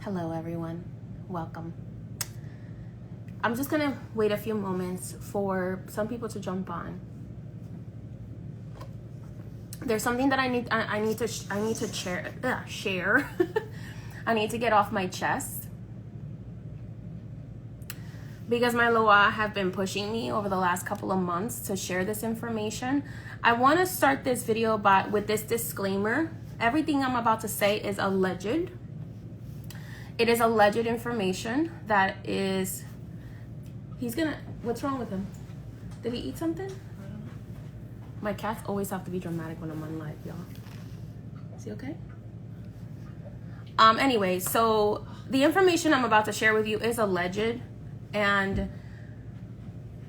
Hello everyone, welcome. I'm just gonna wait a few moments for some people to jump on. There's something that I need to share. I need to get off my chest because my loa have been pushing me over the last couple of months to share this information. I want to start this video with this disclaimer. Everything I'm about to say is alleged. It is alleged information that is... What's wrong with him? Did he eat something? My cats always have to be dramatic when I'm on live, y'all. Is he okay? Anyway, so the information I'm about to share with you is alleged, and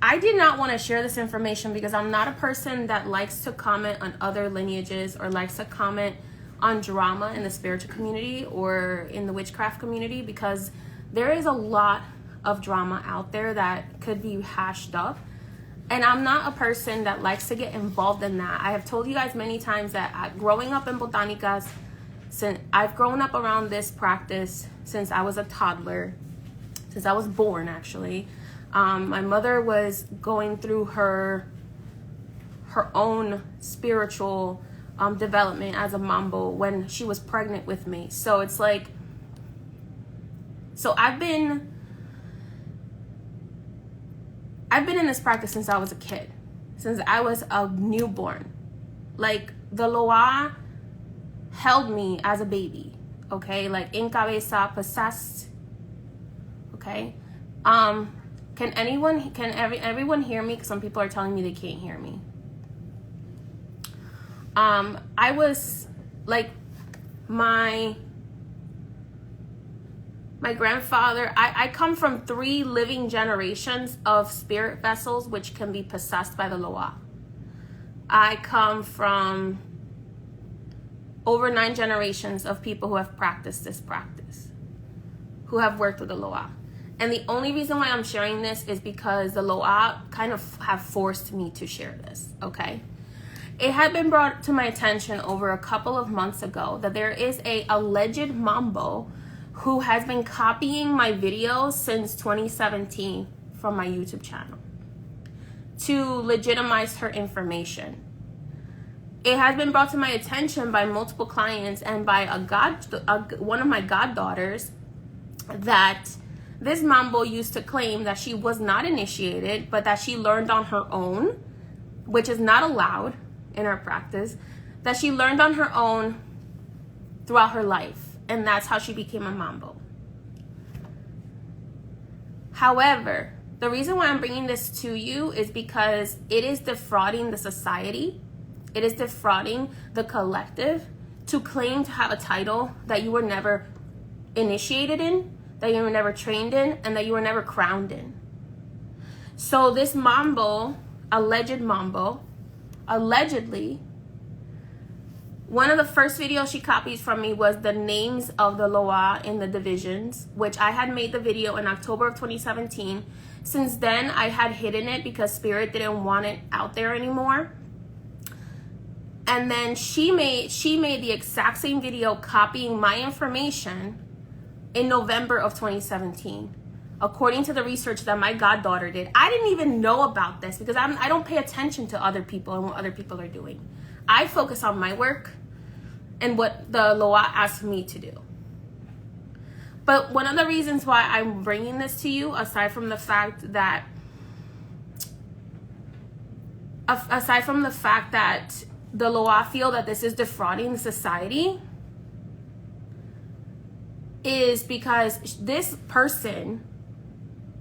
I did not want to share this information because I'm not a person that likes to comment on other lineages or likes to comment on drama in the spiritual community or in the witchcraft community, because there is a lot of drama out there that could be hashed up, and I'm not a person that likes to get involved in that. I have told you guys many times that growing up in botanicas, since I've grown up around this practice since I was a toddler, since I was born actually. My mother was going through her own spiritual development as a Mambo when she was pregnant with me. So it's like, so I've been in this practice since I was a kid, since I was a newborn. Like, the loa held me as a baby, okay? Like, in cabeza, possessed, okay? Can everyone hear me? Because some people are telling me they can't hear me. I was like, my grandfather, I come from 3 living generations of spirit vessels which can be possessed by the loa. I come from over 9 generations of people who have practiced this practice, who have worked with the loa. And the only reason why I'm sharing this is because the loa kind of have forced me to share this, okay? It had been brought to my attention over a couple of months ago that there is a alleged Mambo who has been copying my videos since 2017 from my YouTube channel to legitimize her information. It has been brought to my attention by multiple clients and by one of my goddaughters that this Mambo used to claim that she was not initiated, but that she learned on her own, which is not allowed in our practice, that she learned on her own throughout her life, and that's how she became a Mambo. However, the reason why I'm bringing this to you is because it is defrauding the society, it is defrauding the collective to claim to have a title that you were never initiated in, that you were never trained in, and that you were never crowned in. So this Mambo, alleged Mambo, allegedly, one of the first videos she copies from me was the names of the loa in the divisions, which I had made the video in October of 2017. Since then, I had hidden it because Spirit didn't want it out there anymore. And then she made the exact same video copying my information in November of 2017. According to the research that my goddaughter did. I didn't even know about this because I don't pay attention to other people and what other people are doing. I focus on my work and what the loa asked me to do. But one of the reasons why I'm bringing this to you, aside from the fact that the loa feel that this is defrauding the society, is because this person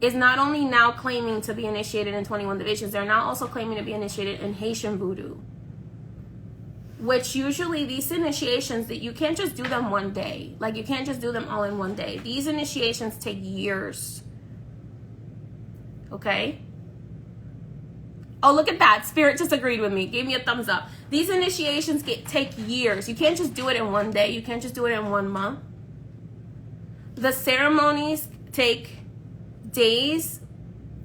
is not only now claiming to be initiated in 21 divisions, they're now also claiming to be initiated in Haitian Voodoo. Which usually these initiations, that you can't just do them one day. Like, you can't just do them all in one day. These initiations take years. Okay? Oh, look at that. Spirit just agreed with me. Gave me a thumbs up. These initiations take years. You can't just do it in one day. You can't just do it in 1 month. The ceremonies take days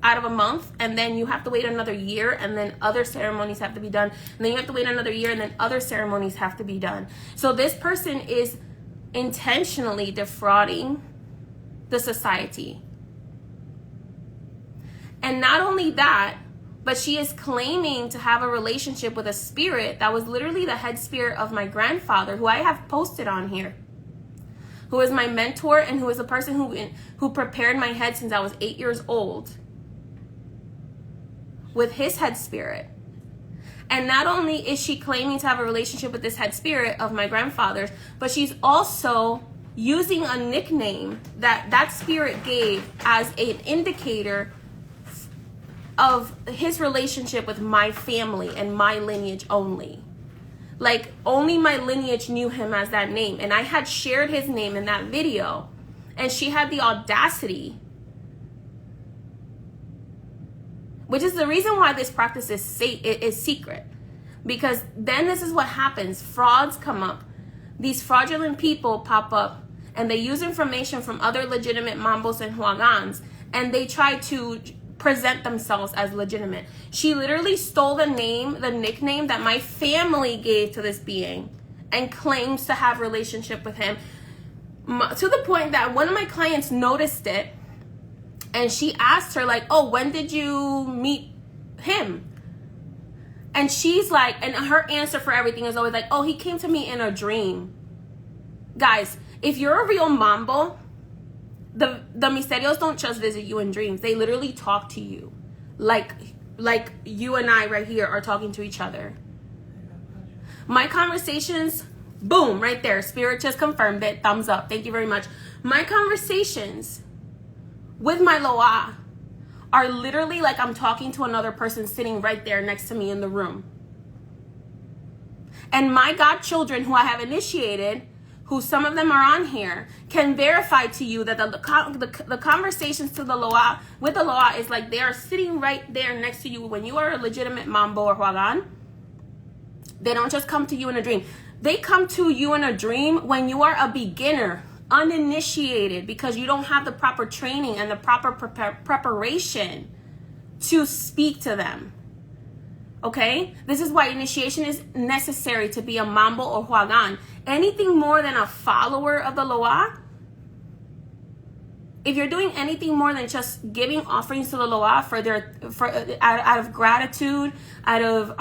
out of a month, and then you have to wait another year, and then other ceremonies have to be done, and then you have to wait another year, and then other ceremonies have to be done. So this person is intentionally defrauding the society. And not only that, but she is claiming to have a relationship with a spirit that was literally the head spirit of my grandfather, who I have posted on here, who is my mentor and who is a person who prepared my head since I was 8 years old with his head spirit. And not only is she claiming to have a relationship with this head spirit of my grandfather's, but she's also using a nickname that spirit gave as an indicator of his relationship with my family and my lineage only. Like, only my lineage knew him as that name. And I had shared his name in that video. And she had the audacity, which is the reason why this practice is secret. Because then this is what happens. Frauds come up. These fraudulent people pop up. And they use information from other legitimate Mambos and Huagans. And they try to present themselves as legitimate. She literally stole the nickname that my family gave to this being and claims to have relationship with him, to the point that one of my clients noticed it, and she asked her, like, oh, when did you meet him? And she's like, and her answer for everything is always like, oh, he came to me in a dream. Guys, if you're a real Mambo, the Misterios don't just visit you in dreams. They literally talk to you like you and I right here are talking to each other. My conversations, boom, right there. Spirit just confirmed it. Thumbs up. Thank you very much. My conversations with my Loa are literally like I'm talking to another person sitting right there next to me in the room. And my godchildren who I have initiated, who some of them are on here, can verify to you that the conversations to the Loa, with the Loa, is like they are sitting right there next to you when you are a legitimate Mambo or Huagan. They don't just come to you in a dream. They come to you in a dream when you are a beginner, uninitiated, because you don't have the proper training and the proper preparation to speak to them. Okay? This is why initiation is necessary to be a Mambo or Huagan. Anything more than a follower of the Loa, if you're doing anything more than just giving offerings to the Loa out of gratitude, out of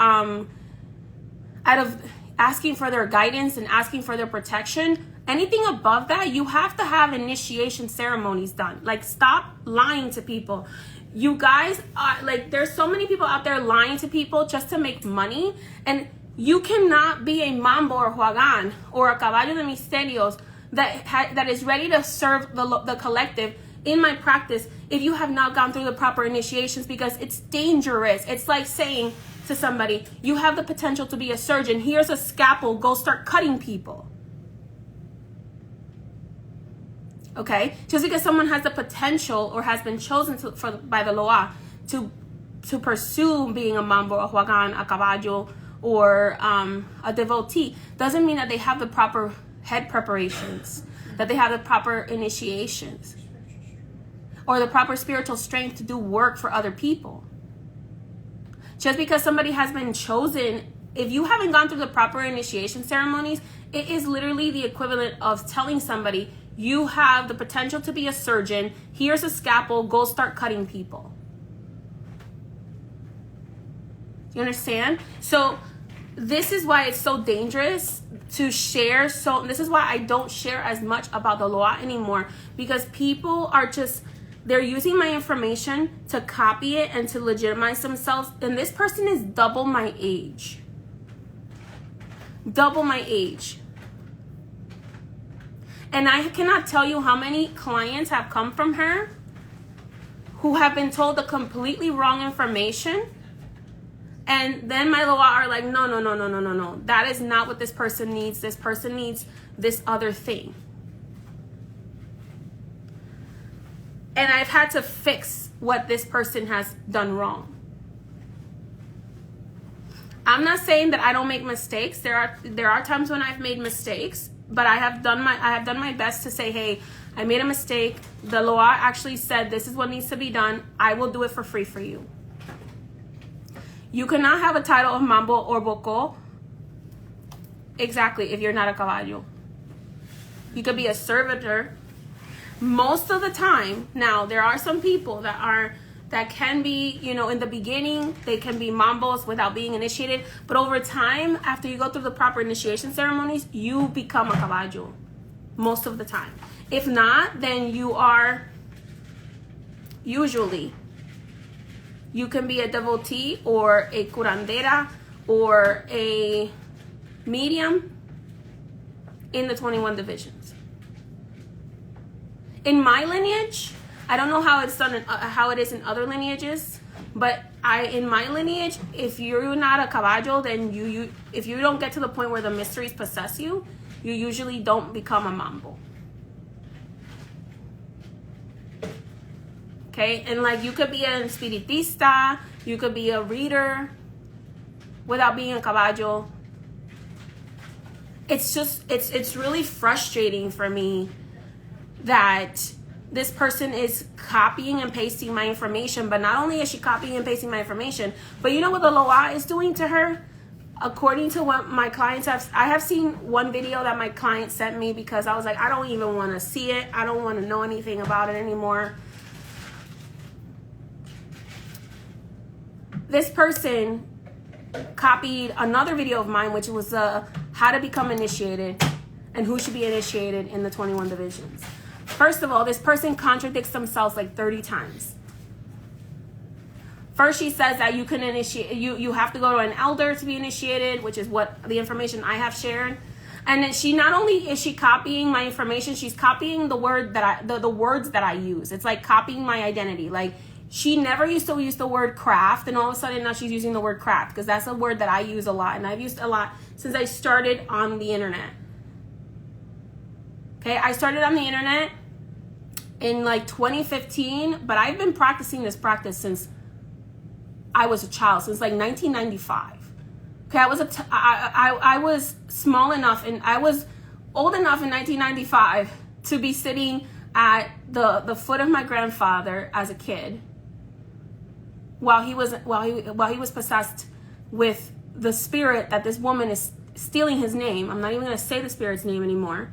asking for their guidance and asking for their protection, anything above that, you have to have initiation ceremonies done. Like, stop lying to people. You guys are like, there's so many people out there lying to people just to make money, and you cannot be a Mambo or Huagan or a Caballo de Misterios that is ready to serve the collective in my practice if you have not gone through the proper initiations, because it's dangerous. It's like saying to somebody, you have the potential to be a surgeon. Here's a scalpel. Go start cutting people. Okay? Just because someone has the potential or has been chosen by the Loa to pursue being a Mambo, a Huagan, a Caballo, or a devotee, doesn't mean that they have the proper head preparations, that they have the proper initiations, or the proper spiritual strength to do work for other people. Just because somebody has been chosen, if you haven't gone through the proper initiation ceremonies, it is literally the equivalent of telling somebody, you have the potential to be a surgeon, here's a scalpel, go start cutting people. You understand? So this is why it's so dangerous to share. So this is why I don't share as much about the Loa anymore, because people are just, they're using my information to copy it and to legitimize themselves. And this person is double my age. Double my age. And I cannot tell you how many clients have come from her who have been told the completely wrong information. And then my Loa are like, no. That is not what this person needs. This person needs this other thing. And I've had to fix what this person has done wrong. I'm not saying that I don't make mistakes. There are times when I've made mistakes, but I have done my best to say, hey, I made a mistake. The Loa actually said this is what needs to be done. I will do it for free for you. You cannot have a title of Mambo or Boko, exactly, if you're not a Caballo. You could be a servitor, Most of the time, now there are some people that can be, you know, in the beginning, they can be Mambos without being initiated. But over time, after you go through the proper initiation ceremonies, you become a Caballo. Most of the time. If not, then you are usually, you can be a devotee or a curandera or a medium in the 21 divisions. In my lineage, I don't know how it's done, how it is in other lineages, but in my lineage, if you're not a Caballo, then if you don't get to the point where the mysteries possess you, you usually don't become a Mambo. Okay, and like you could be an espiritista, you could be a reader without being a Caballo. It's just, it's really frustrating for me that this person is copying and pasting my information, but not only is she copying and pasting my information, but you know what the Loa is doing to her? According to what my clients I have seen one video that my client sent me because I was like, I don't even want to see it. I don't want to know anything about it anymore. This person copied another video of mine, which was how to become initiated and who should be initiated in the 21 divisions. First of all, this person contradicts themselves like 30 times. First, she says that you can initiate, you have to go to an elder to be initiated, which is what the information I have shared. And then she not only is she copying my information, she's copying the word that the words that I use. It's like copying my identity. Like she never used to use the word craft, and all of a sudden now she's using the word craft because that's a word that I use a lot, and I've used a lot since I started on the internet. Okay, I started on the internet in like 2015, but I've been practicing this practice since I was a child, since like 1995. Okay, I was small enough and I was old enough in 1995 to be sitting at the foot of my grandfather as a kid while he was possessed with the spirit that this woman is stealing his name. I'm not even going to say the spirit's name anymore.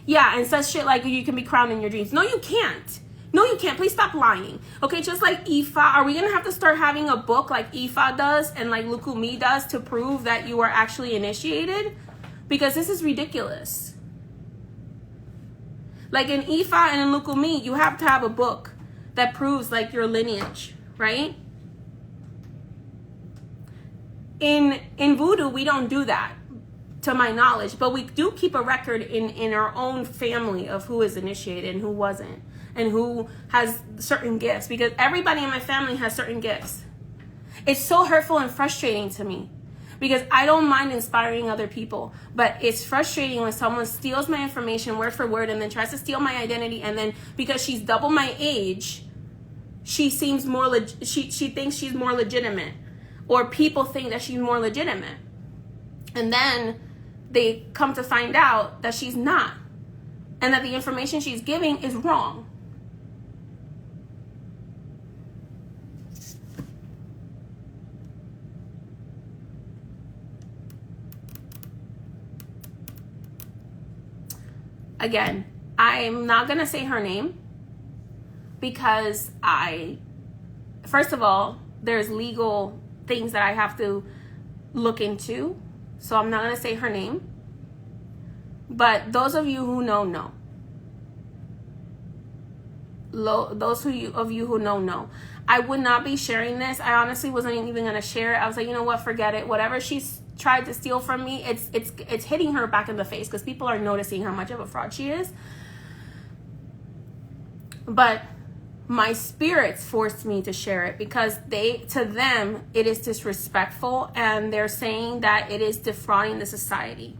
Yeah, and says shit like you can be crowned in your dreams. No, you can't. No, you can't. Please stop lying. Okay, just like Ifa, are we going to have to start having a book like Ifa does and like Lukumi does to prove that you are actually initiated? Because this is ridiculous. Like in Ifa and in Lukumi, you have to have a book that proves like your lineage, right? In Vodou, we don't do that, to my knowledge, but we do keep a record in our own family of who is initiated and who wasn't, and who has certain gifts, because everybody in my family has certain gifts. It's so hurtful and frustrating to me because I don't mind inspiring other people, but it's frustrating when someone steals my information word for word and then tries to steal my identity, and then because she's double my age, she seems more she thinks she's more legitimate, or people think that she's more legitimate, and then they come to find out that she's not, and that the information she's giving is wrong. Again, I'm not going to say her name because first of all, there's legal things that I have to look into. So I'm not going to say her name. But those of you who know. Those of you who know. I would not be sharing this. I honestly wasn't even going to share it. I was like, you know what? Forget it. Whatever she's tried to steal from me, it's hitting her back in the face because people are noticing how much of a fraud she is. But my spirits forced me to share it because to them it is disrespectful, and they're saying that it is defrauding the society.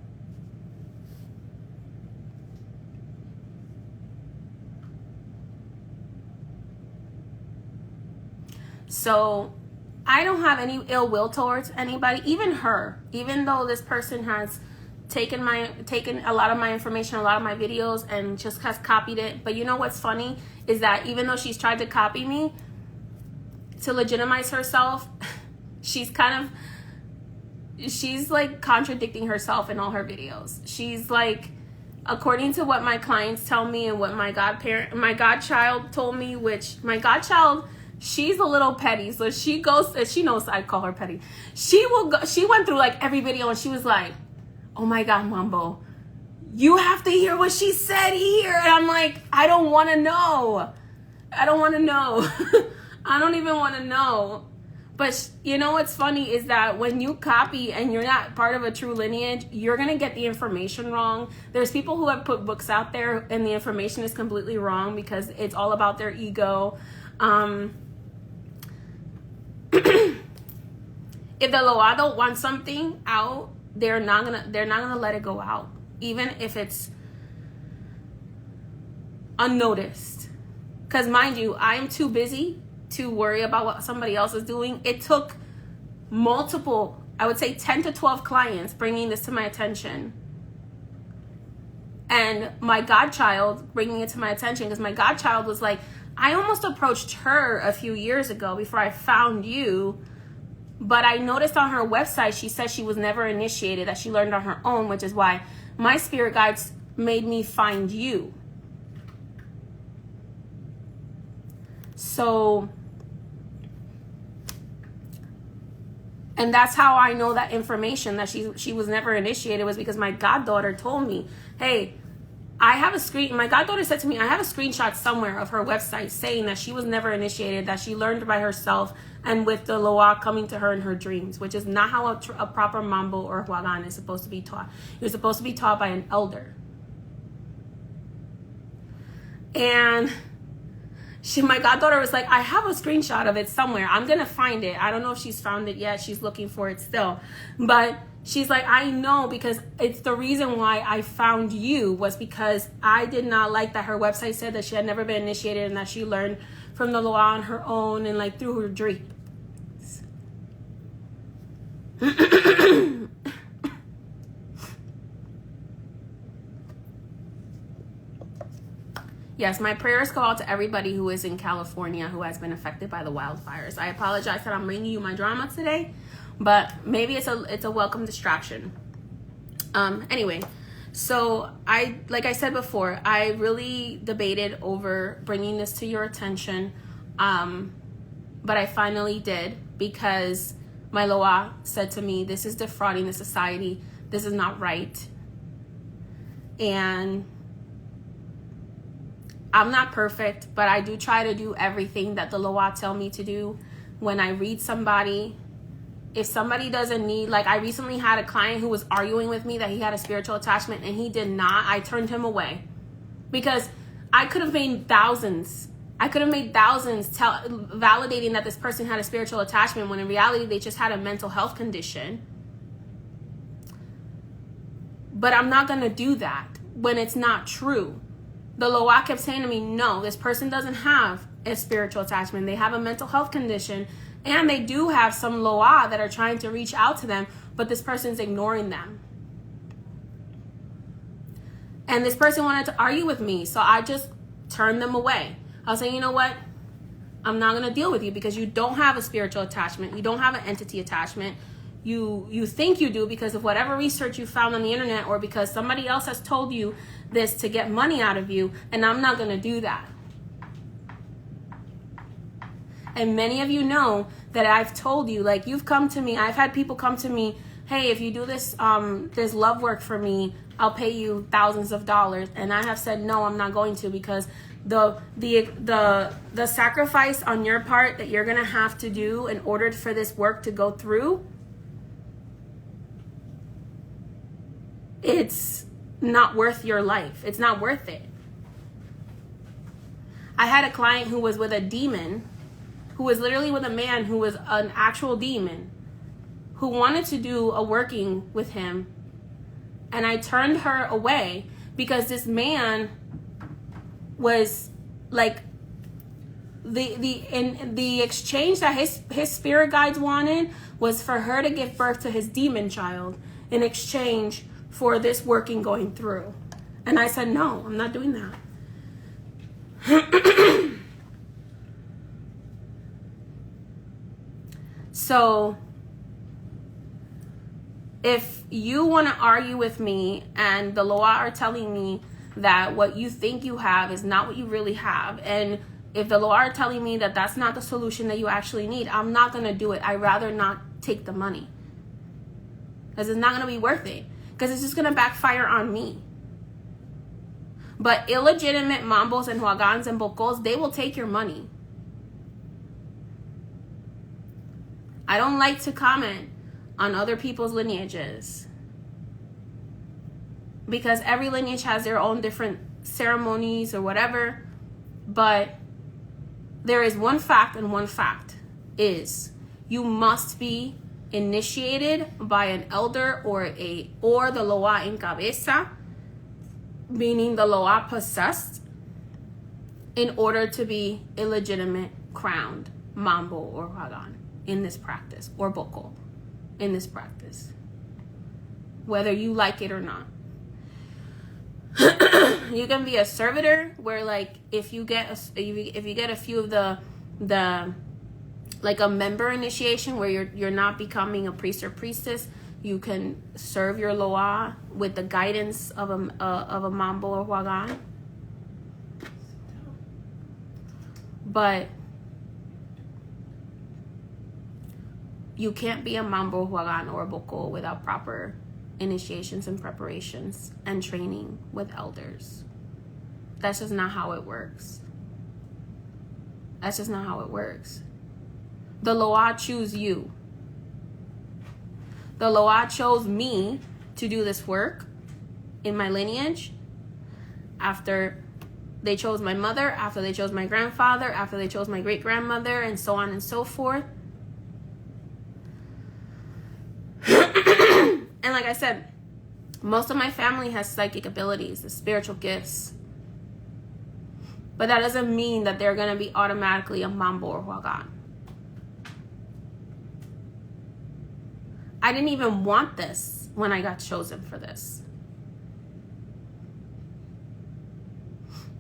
So I don't have any ill will towards anybody, even her, even though this person has taken a lot of my information, a lot of my videos, and just has copied it. But you know what's funny is that even though she's tried to copy me to legitimize herself, she's like contradicting herself in all her videos. She's like according to what my clients tell me and what my godchild told me, which my godchild, she's a little petty, so she goes, she knows I call her petty. She went through like every video and she was like, oh my God, Mambo, you have to hear what she said here. And I'm like, I don't want to know. I don't want to know. I don't even want to know. But you know what's funny is that when you copy and you're not part of a true lineage, you're going to get the information wrong. There's people who have put books out there and the information is completely wrong because it's all about their ego. If the Loa don't want something out, they're not gonna let it go out, even if it's unnoticed. Because mind you, I'm too busy to worry about what somebody else is doing. It took multiple, I would say 10 to 12 clients bringing this to my attention. And my godchild bringing it to my attention, because my godchild was like, I almost approached her a few years ago before I found you. But I noticed on her website, she said she was never initiated, that she learned on her own, which is why my spirit guides made me find you. So, and that's how I know that information, that she was never initiated, was because my goddaughter told me, hey, I have a screen. My goddaughter said to me, I have a screenshot somewhere of her website saying that she was never initiated, that she learned by herself and with the Loa coming to her in her dreams, which is not how a proper Mambo or Huagan is supposed to be taught. You're supposed to be taught by an elder. And my goddaughter was like, I have a screenshot of it somewhere. I'm going to find it. I don't know if she's found it yet. She's looking for it still. But she's like, I know, because it's the reason why I found you was because I did not like that her website said that she had never been initiated and that she learned from the Loa on her own and like through her dreams. Yes, my prayers go out to everybody who is in California who has been affected by the wildfires. I apologize that I'm bringing you my drama today, but maybe it's a welcome distraction. Anyway, so like I said before, I really debated over bringing this to your attention, but I finally did, because my Loa said to me, this is defrauding the society. This is not right. And I'm not perfect, but I do try to do everything that the Loa tell me to do. When I read somebody, if somebody doesn't need, like I recently had a client who was arguing with me that he had a spiritual attachment and he did not, I turned him away, because I could have made thousands. I could have made thousands validating that this person had a spiritual attachment, when in reality they just had a mental health condition. But I'm not going to do that when it's not true. The Loa kept saying to me, no, this person doesn't have a spiritual attachment. They have a mental health condition, and they do have some Loa that are trying to reach out to them, but this person's ignoring them. And this person wanted to argue with me, so I just turned them away. I was saying, you know what? I'm not going to deal with you because you don't have a spiritual attachment. You don't have an entity attachment. You think you do because of whatever research you found on the internet, or because somebody else has told you this to get money out of you, and I'm not going to do that. And many of you know that I've told you, like, you've come to me, I've had people come to me, hey, if you do this this love work for me, I'll pay you thousands of dollars. And I have said, no, I'm not going to, because the sacrifice on your part that you're going to have to do in order for this work to go through, it's not worth your life. It's not worth it. I had a client who was with a demon, who was literally with a man who was an actual demon, who wanted to do a working with him. And I turned her away because this man was like, the exchange that his spirit guides wanted was for her to give birth to his demon child in exchange for this working going through. And I said, no, I'm not doing that. So If you want to argue with me and the Loa are telling me that what you think you have is not what you really have, and if the Loa are telling me that that's not the solution that you actually need, I'm not going to do it. I'd rather not take the money. Because it's not going to be worth it. Because it's just going to backfire on me. But illegitimate Mambos and Huagans and Bocos, they will take your money. I don't like to comment on other people's lineages, because every lineage has their own different ceremonies or whatever. But there is one fact, and one fact is you must be initiated by an elder or the Loa en cabeza, meaning the Loa possessed, in order to be illegitimate crowned Mambo or Huagan in this practice, or Boko in this practice, whether you like it or not. You can be a servitor, where like if you get a few of the like a member initiation, where you're not becoming a priest or priestess, you can serve your Loa with the guidance of a Mambo or Huagan. But you can't be a Mambo, Huagan, or Boko without proper initiations and preparations and training with elders. That's just not how it works. That's just not how it works. The Loa choose you. The Loa chose me to do this work in my lineage, after they chose my mother, after they chose my grandfather, after they chose my great-grandmother, and so on and so forth. And like I said, most of my family has psychic abilities, the spiritual gifts. But that doesn't mean that they're going to be automatically a Mambo or Huagan. I didn't even want this when I got chosen for this.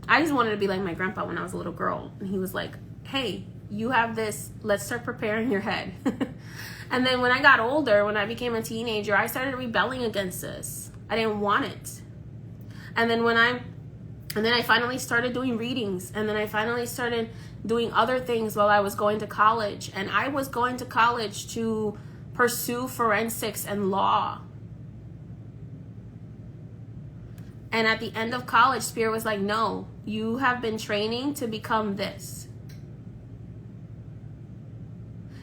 I just wanted to be like my grandpa when I was a little girl. And he was like, hey, you have this. Let's start preparing your head. And then when I got older, when I became a teenager, I started rebelling against this. I didn't want it. And then I finally started doing readings. And then I finally started doing other things while I was going to college. And I was going to college to pursue forensics and law. And at the end of college, Spirit was like, no, you have been training to become this.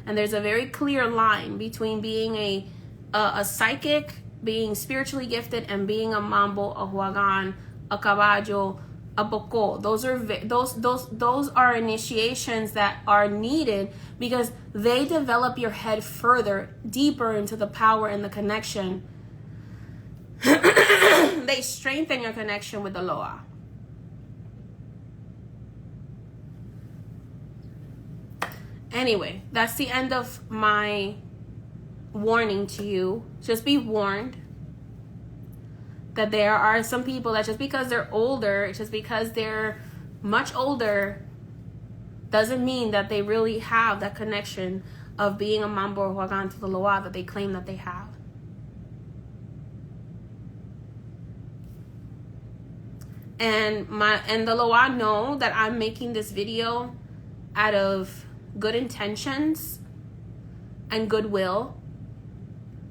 And there's a very clear line between being a psychic, being spiritually gifted, and being a Mambo, a Huagan, a Caballo, a Boko. Those are initiations that are needed, because they develop your head further, deeper into the power and the connection. They strengthen your connection with the Loa. Anyway, that's the end of my warning to you. Just be warned that there are some people that just because they're older, just because they're much older, doesn't mean that they really have that connection of being a Mambo or Huagan to the Loa that they claim that they have. And the Loa know that I'm making this video out of good intentions and goodwill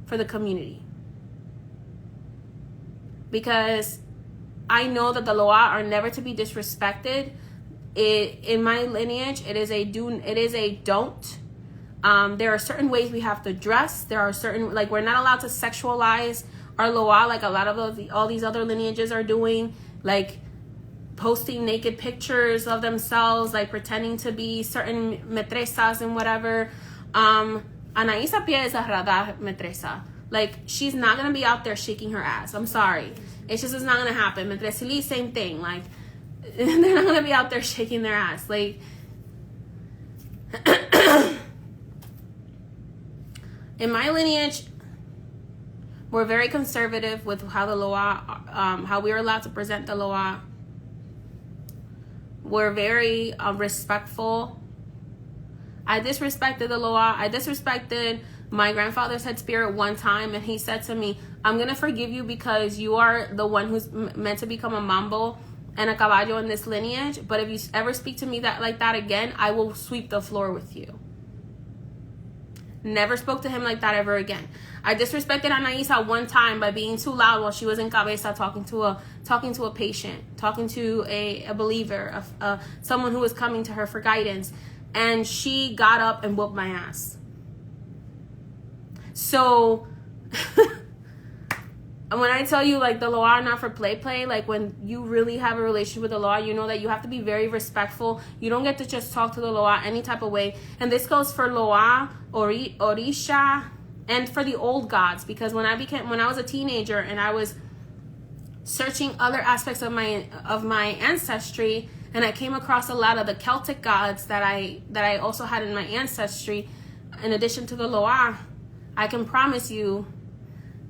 for the community, because I know that the Loa are never to be disrespected. In my lineage, it is a don't. There are certain ways we have to dress. There are certain, like, we're not allowed to sexualize our Loa like a lot of all these other lineages are doing, like posting naked pictures of themselves, like pretending to be certain metresas and whatever. Anaísa Pia is a Radha metresa. Like, she's not gonna be out there shaking her ass. I'm sorry. It's not gonna happen. Metresili, same thing. Like, they're not gonna be out there shaking their ass. Like, in my lineage, we're very conservative with how the Loa, how we're allowed to present the Loa. We're very respectful. I disrespected the Loa. I disrespected my grandfather's head spirit one time, and he said to me, I'm going to forgive you because you are the one who's meant to become a Mambo and a Caballo in this lineage. But if you ever speak to me like that again, I will sweep the floor with you. Never spoke to him like that ever again. I disrespected Anaisa one time by being too loud while she was in Cabeza talking to a patient, talking to a believer, someone who was coming to her for guidance. And she got up and whooped my ass. So when I tell you, like, the Loa are not for play, like, when you really have a relationship with the Loa, you know that you have to be very respectful. You don't get to just talk to the Loa any type of way. And this goes for Loa, Orisha, and for the old gods. Because when I was a teenager and I was searching other aspects of my ancestry, and I came across a lot of the Celtic gods that I also had in my ancestry, in addition to the Loa, I can promise you,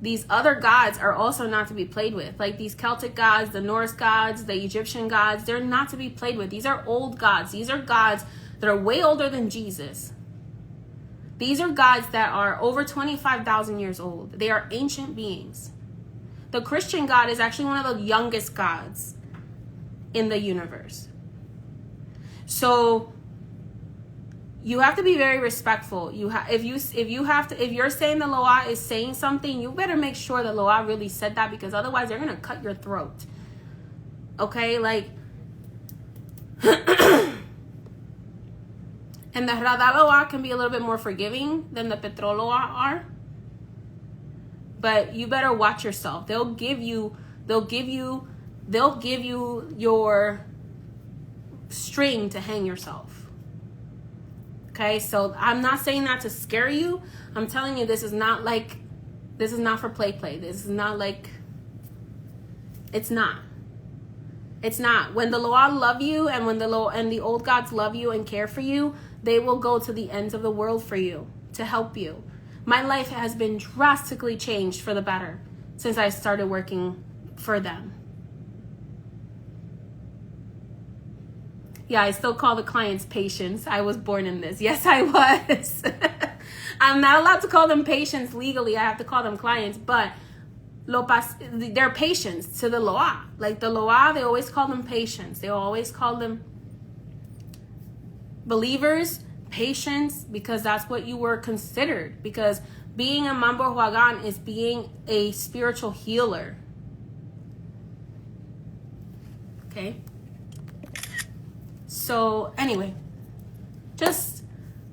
these other gods are also not to be played with. Like these Celtic gods, the Norse gods, the Egyptian gods, they're not to be played with. These are old gods. These are gods that are way older than Jesus. These are gods that are over 25,000 years old. They are ancient beings. The Christian God is actually one of the youngest gods in the universe. So you have to be very respectful. If you're saying the Loa is saying something, you better make sure the Loa really said that, because otherwise they're gonna cut your throat. Okay, like, and the Rada Loa can be a little bit more forgiving than the Petro Loa are. But you better watch yourself. They'll give you your string to hang yourself. Okay, so I'm not saying that to scare you. I'm telling you, this is not for play. This is not like, it's not. When the Loa love you, and when the old gods love you and care for you, they will go to the ends of the world for you to help you. My life has been drastically changed for the better since I started working for them. Yeah, I still call the clients patients. I was born in this. Yes, I was. I'm not allowed to call them patients legally. I have to call them clients. But they're patients to the Loa. Like the Loa, they always call them patients. They always call them believers, patients, because that's what you were considered. Because being a Mambo Huagan is being a spiritual healer. Okay? So anyway, just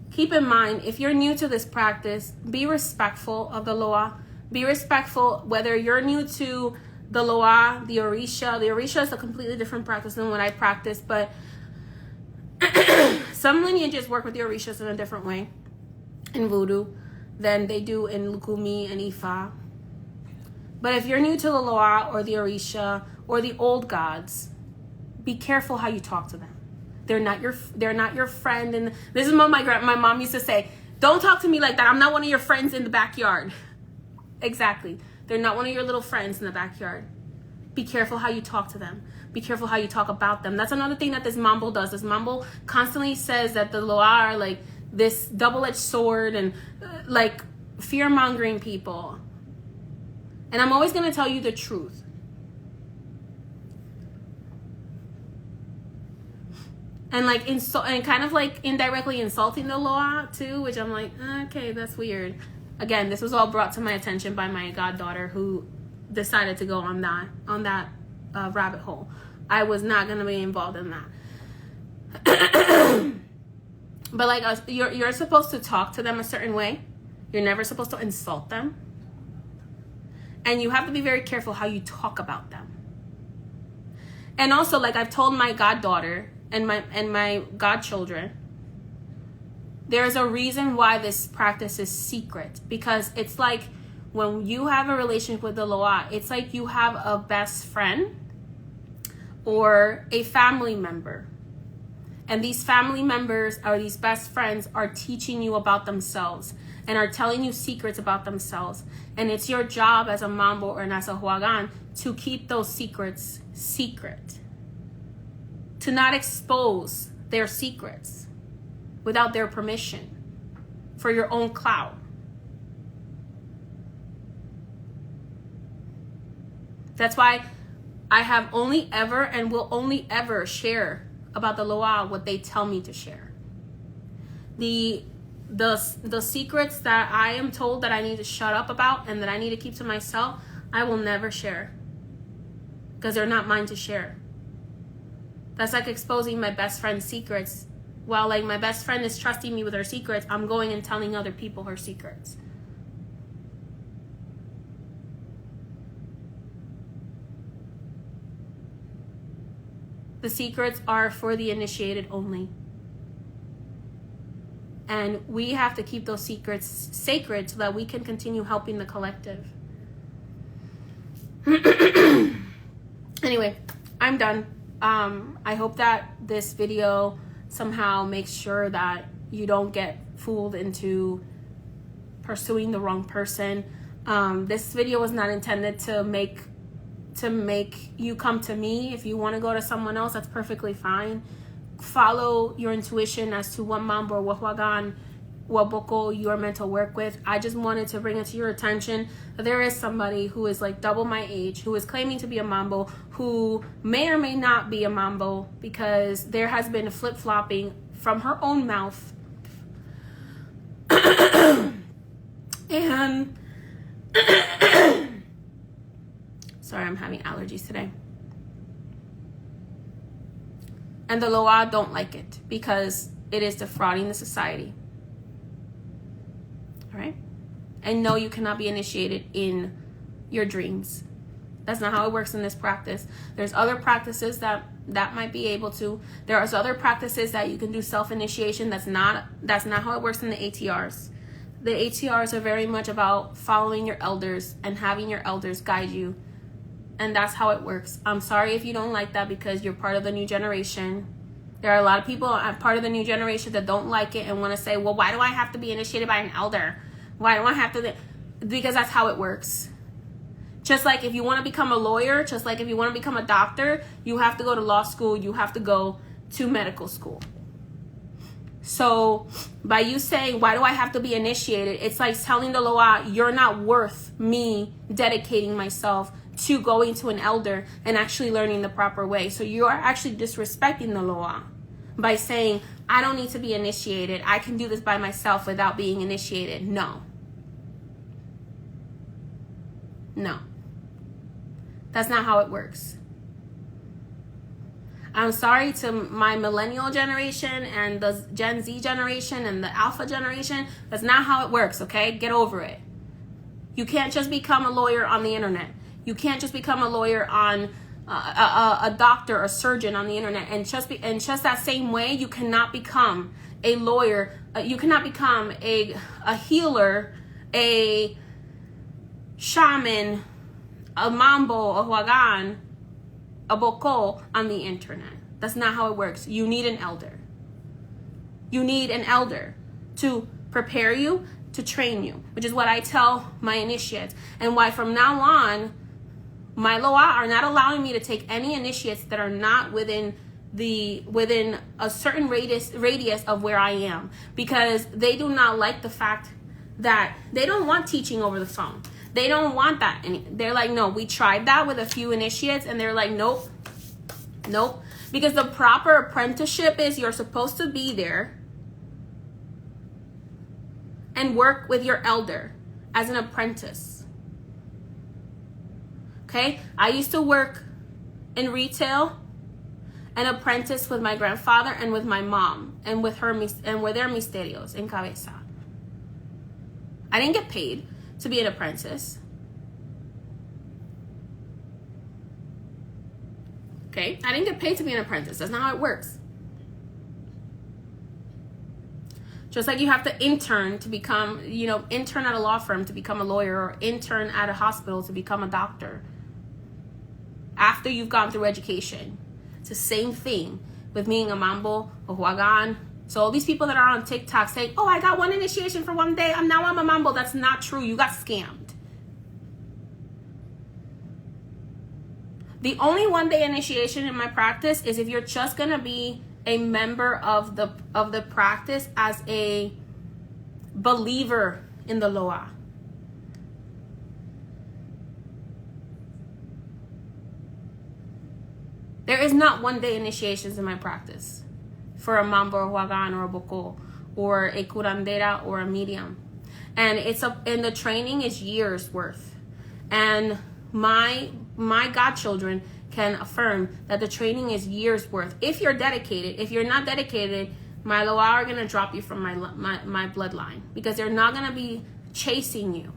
keep in mind, if you're new to this practice, be respectful of the Loa. Be respectful whether you're new to the Loa, the Orisha. The Orisha is a completely different practice than what I practice, but some lineages work with the Orishas in a different way in Vodou than they do in Lukumi and Ifa. But if you're new to the Loa or the Orisha or the old gods, be careful how you talk to them. They're not your friend. And this is what my mom used to say. Don't talk to me like that. I'm not one of your friends in the backyard. Exactly. They're not one of your little friends in the backyard. Be careful how you talk to them. Be careful how you talk about them. That's another thing that this Mambo does. This Mambo constantly says that the Loa are like this double-edged sword and like fear-mongering people. And I'm always going to tell you the truth. And like and kind of like indirectly insulting the Loa too, which I'm like, okay, that's weird. Again, this was all brought to my attention by my goddaughter, who decided to go on that rabbit hole. I was not gonna be involved in that. But like you're supposed to talk to them a certain way. You're never supposed to insult them, and you have to be very careful how you talk about them. And also, like I've told my goddaughter and my godchildren, there's a reason why this practice is secret, because it's like when you have a relationship with the Loa, it's like you have a best friend or a family member, and these family members or these best friends are teaching you about themselves and are telling you secrets about themselves, and it's your job as a Mambo or as a Huagan to keep those secrets secret, to not expose their secrets without their permission for your own clout. That's why I have only ever and will only ever share about the Loa what they tell me to share. The secrets that I am told that I need to shut up about and that I need to keep to myself, I will never share, because they're not mine to share. That's like exposing my best friend's secrets. While like my best friend is trusting me with her secrets, I'm going and telling other people her secrets. The secrets are for the initiated only. And we have to keep those secrets sacred so that we can continue helping the collective. Anyway, I'm done. I hope that this video somehow makes sure that you don't get fooled into pursuing the wrong person. This video was not intended to make you come to me. If you want to go to someone else, that's perfectly fine. Follow your intuition as to what Mambo or what Wagan, what Boko you are meant to work with. I just wanted to bring it to your attention that there is somebody who is like double my age, who is claiming to be a Mambo, who may or may not be a Mambo, because there has been flip-flopping from her own mouth. And sorry, I'm having allergies today. And the Loa don't like it because it is defrauding the society. All right? And no, you cannot be initiated in your dreams. That's not how it works in this practice. There's other practices that might be able to. There are other practices that you can do self-initiation. That's not how it works in the ATRs. The ATRs are very much about following your elders and having your elders guide you. And that's how it works. I'm sorry if you don't like that because you're part of the new generation. There are a lot of people part of the new generation that don't like it and want to say, well, why do I have to be initiated by an elder? Why do I have to? Because that's how it works. Just like if you want to become a lawyer, just like if you want to become a doctor, you have to go to law school, you have to go to medical school. So by you saying, why do I have to be initiated? It's like telling the Loa, you're not worth me dedicating myself to going to an elder and actually learning the proper way. So you are actually disrespecting the Loa by saying, I don't need to be initiated. I can do this by myself without being initiated. No. No. That's not how it works. I'm sorry to my millennial generation and the Gen Z generation and the Alpha generation. That's not how it works, okay? Get over it. You can't just become a lawyer on the internet. You can't just become a lawyer on a doctor or surgeon on the internet. And just that same way, you cannot become a lawyer. You cannot become a healer, a shaman, a Mambo, a Wagan, a Boko on the internet. That's not how it works. You need an elder. You need an elder to prepare you, to train you, which is what I tell my initiates. And why from now on, my Loa are not allowing me to take any initiates that are not within a certain radius of where I am, because they do not like the fact that they don't want teaching over the phone. They don't want that. And they're like, no, we tried that with a few initiates and they're like, nope. Because the proper apprenticeship is you're supposed to be there and work with your elder as an apprentice. Okay? I used to work in retail and apprentice with my grandfather and with my mom and with their Misterios in Cabeza. I didn't get paid to be an apprentice. Okay? I didn't get paid to be an apprentice. That's not how it works. Just like you have to intern to become, intern at a law firm to become a lawyer, or intern at a hospital to become a doctor. After you've gone through education. It's the same thing with being a Mambo, a Wagan. So all these people that are on TikTok saying, oh, I got one initiation for one day, I'm a Mambo. That's not true. You got scammed. The only one-day initiation in my practice is if you're just going to be a member of the practice as a believer in the Loa. There is not one day initiations in my practice for a Mambo or Huagan or a Boko or a curandera or a medium. And and the training is years worth. And my godchildren can affirm that the training is years worth. If you're dedicated, if you're not dedicated, my loa are going to drop you from my bloodline, because they're not going to be chasing you.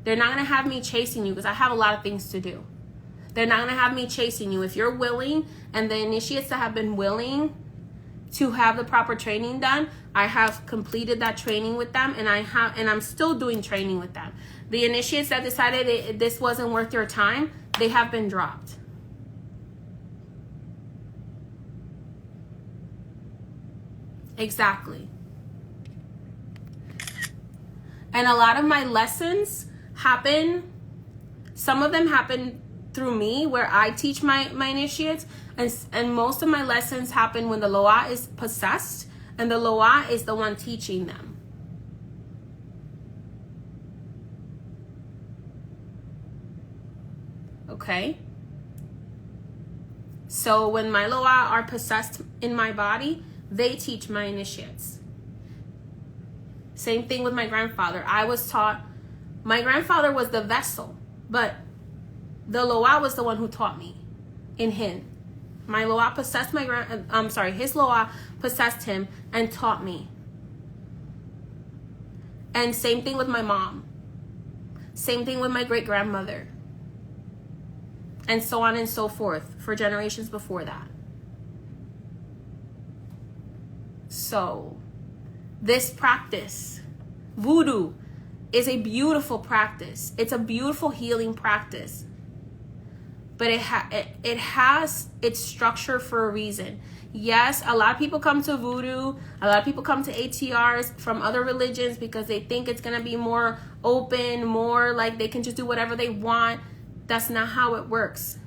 They're not going to have me chasing you, because I have a lot of things to do. They're not going to have me chasing you. If you're willing, and the initiates that have been willing to have the proper training done, I have completed that training with them, and I'm still doing training with them. The initiates that decided this wasn't worth your time, they have been dropped. Exactly. And a lot of my lessons happen, some of them happen through me, where I teach my initiates, and most of my lessons happen when the loa is possessed and the loa is the one teaching them. Okay? So when my loa are possessed in my body, they teach my initiates. Same thing with my grandfather. I was taught, my grandfather was the vessel, but the loa was the one who taught me in him. My loa possessed his loa possessed him and taught me. And same thing with my mom. Same thing with my great grandmother. And so on and so forth for generations before that. So, this practice, Vodou, is a beautiful practice. It's a beautiful healing practice. But it has its structure for a reason. Yes, a lot of people come to Vodou, a lot of people come to ATRs from other religions because they think it's going to be more open, more like they can just do whatever they want. That's not how it works.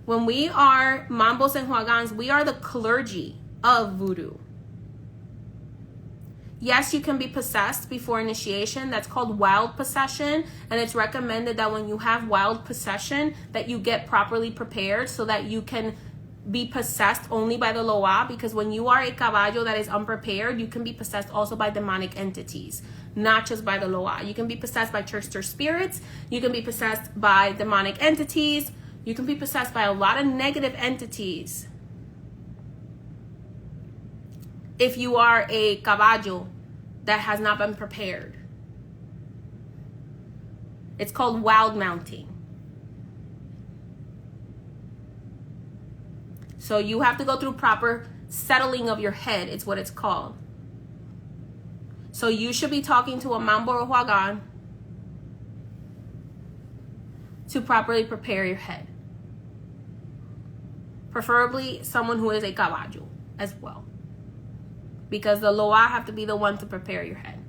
When we are Mambos and Huagans, we are the clergy of Vodou. Yes, you can be possessed before initiation. That's called wild possession. And it's recommended that when you have wild possession, that you get properly prepared so that you can be possessed only by the loa. Because when you are a caballo that is unprepared, you can be possessed also by demonic entities, not just by the loa. You can be possessed by trickster spirits. You can be possessed by demonic entities. You can be possessed by a lot of negative entities. If you are a caballo that has not been prepared. It's called wild mounting. So you have to go through proper settling of your head. It's what it's called. So you should be talking to a Mambo or Huagan to properly prepare your head. Preferably someone who is a caballo as well. Because the loa have to be the one to prepare your head.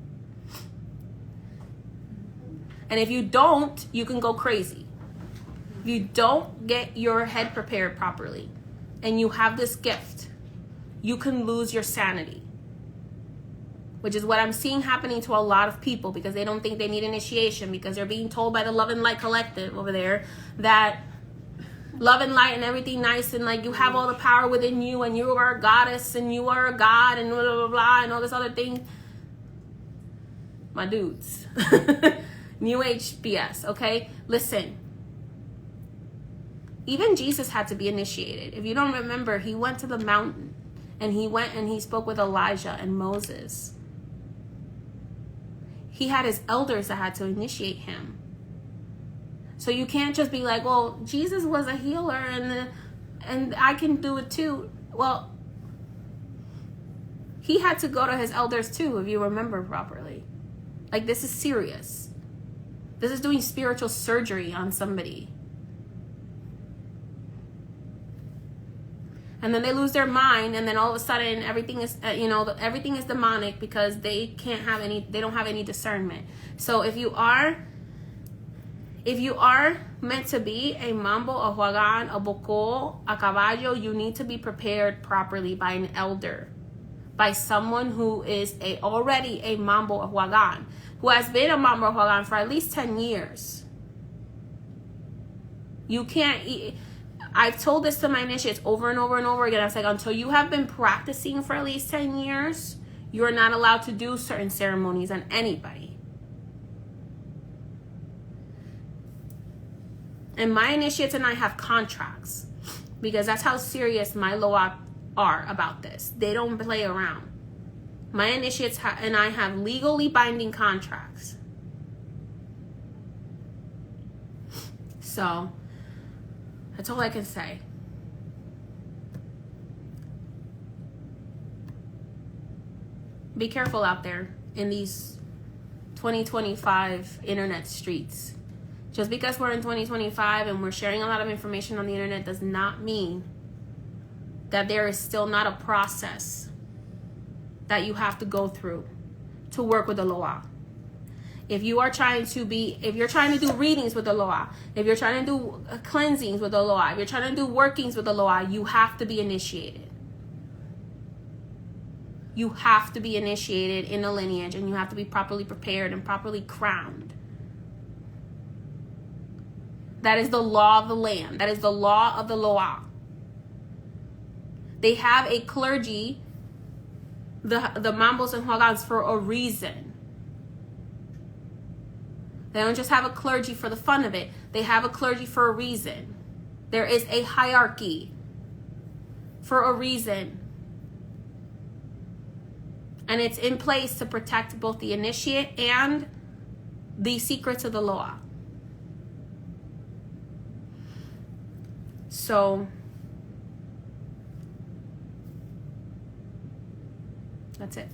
And if you don't, you can go crazy. If you don't get your head prepared properly and you have this gift, you can lose your sanity. Which is what I'm seeing happening to a lot of people, because they don't think they need initiation, because they're being told by the Love and Light Collective over there that love and light and everything nice, and like you have all the power within you, and you are a goddess, and you are a god, and blah, blah, blah, blah, and all this other thing. My dudes. New Age BS, okay? Listen. Even Jesus had to be initiated. If you don't remember, he went to the mountain, and he went and he spoke with Elijah and Moses. He had his elders that had to initiate him. So you can't just be like, well, Jesus was a healer and I can do it too. Well, he had to go to his elders too, if you remember properly. Like, this is serious. This is doing spiritual surgery on somebody. And then they lose their mind, and then all of a sudden everything is, everything is demonic because they don't have any discernment. So if you are meant to be a Mambo, a Huagan, a Boko, a Caballo, you need to be prepared properly by an elder, by someone who is already a Mambo or Huagan, who has been a Mambo or Huagan for at least 10 years. You can't I've told this to my initiates over and over and over again. I was like, until you have been practicing for at least 10 years, you're not allowed to do certain ceremonies on anybody. And my initiates and I have contracts, because that's how serious my loa are about this. They don't play around. My initiates and I have legally binding contracts. So that's all I can say. Be careful out there in these 2025 internet streets. Just because we're in 2025 and we're sharing a lot of information on the internet does not mean that there is still not a process that you have to go through to work with the loa. If you're trying to do readings with the loa, if you're trying to do cleansings with the loa, if you're trying to do workings with the loa, you have to be initiated. You have to be initiated in a lineage, and you have to be properly prepared and properly crowned. That is the law of the land. That is the law of the loa. They have a clergy, the Mambos and Huagans, for a reason. They don't just have a clergy for the fun of it. They have a clergy for a reason. There is a hierarchy for a reason. And it's in place to protect both the initiate and the secrets of the loa. So that's it.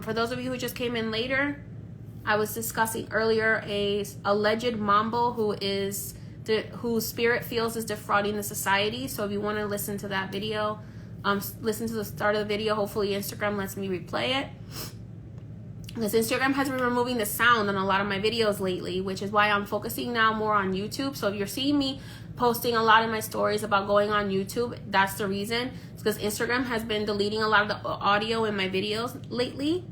For those of you who just came in later, I was discussing earlier a alleged Mambo whose spirit feels is defrauding the society. So if you want to listen to that video, listen to the start of the video. Hopefully Instagram lets me replay it, because Instagram has been removing the sound on a lot of my videos lately, which is why I'm focusing now more on YouTube. So if you're seeing me posting a lot of my stories about going on YouTube, that's the reason. It's because Instagram has been deleting a lot of the audio in my videos lately.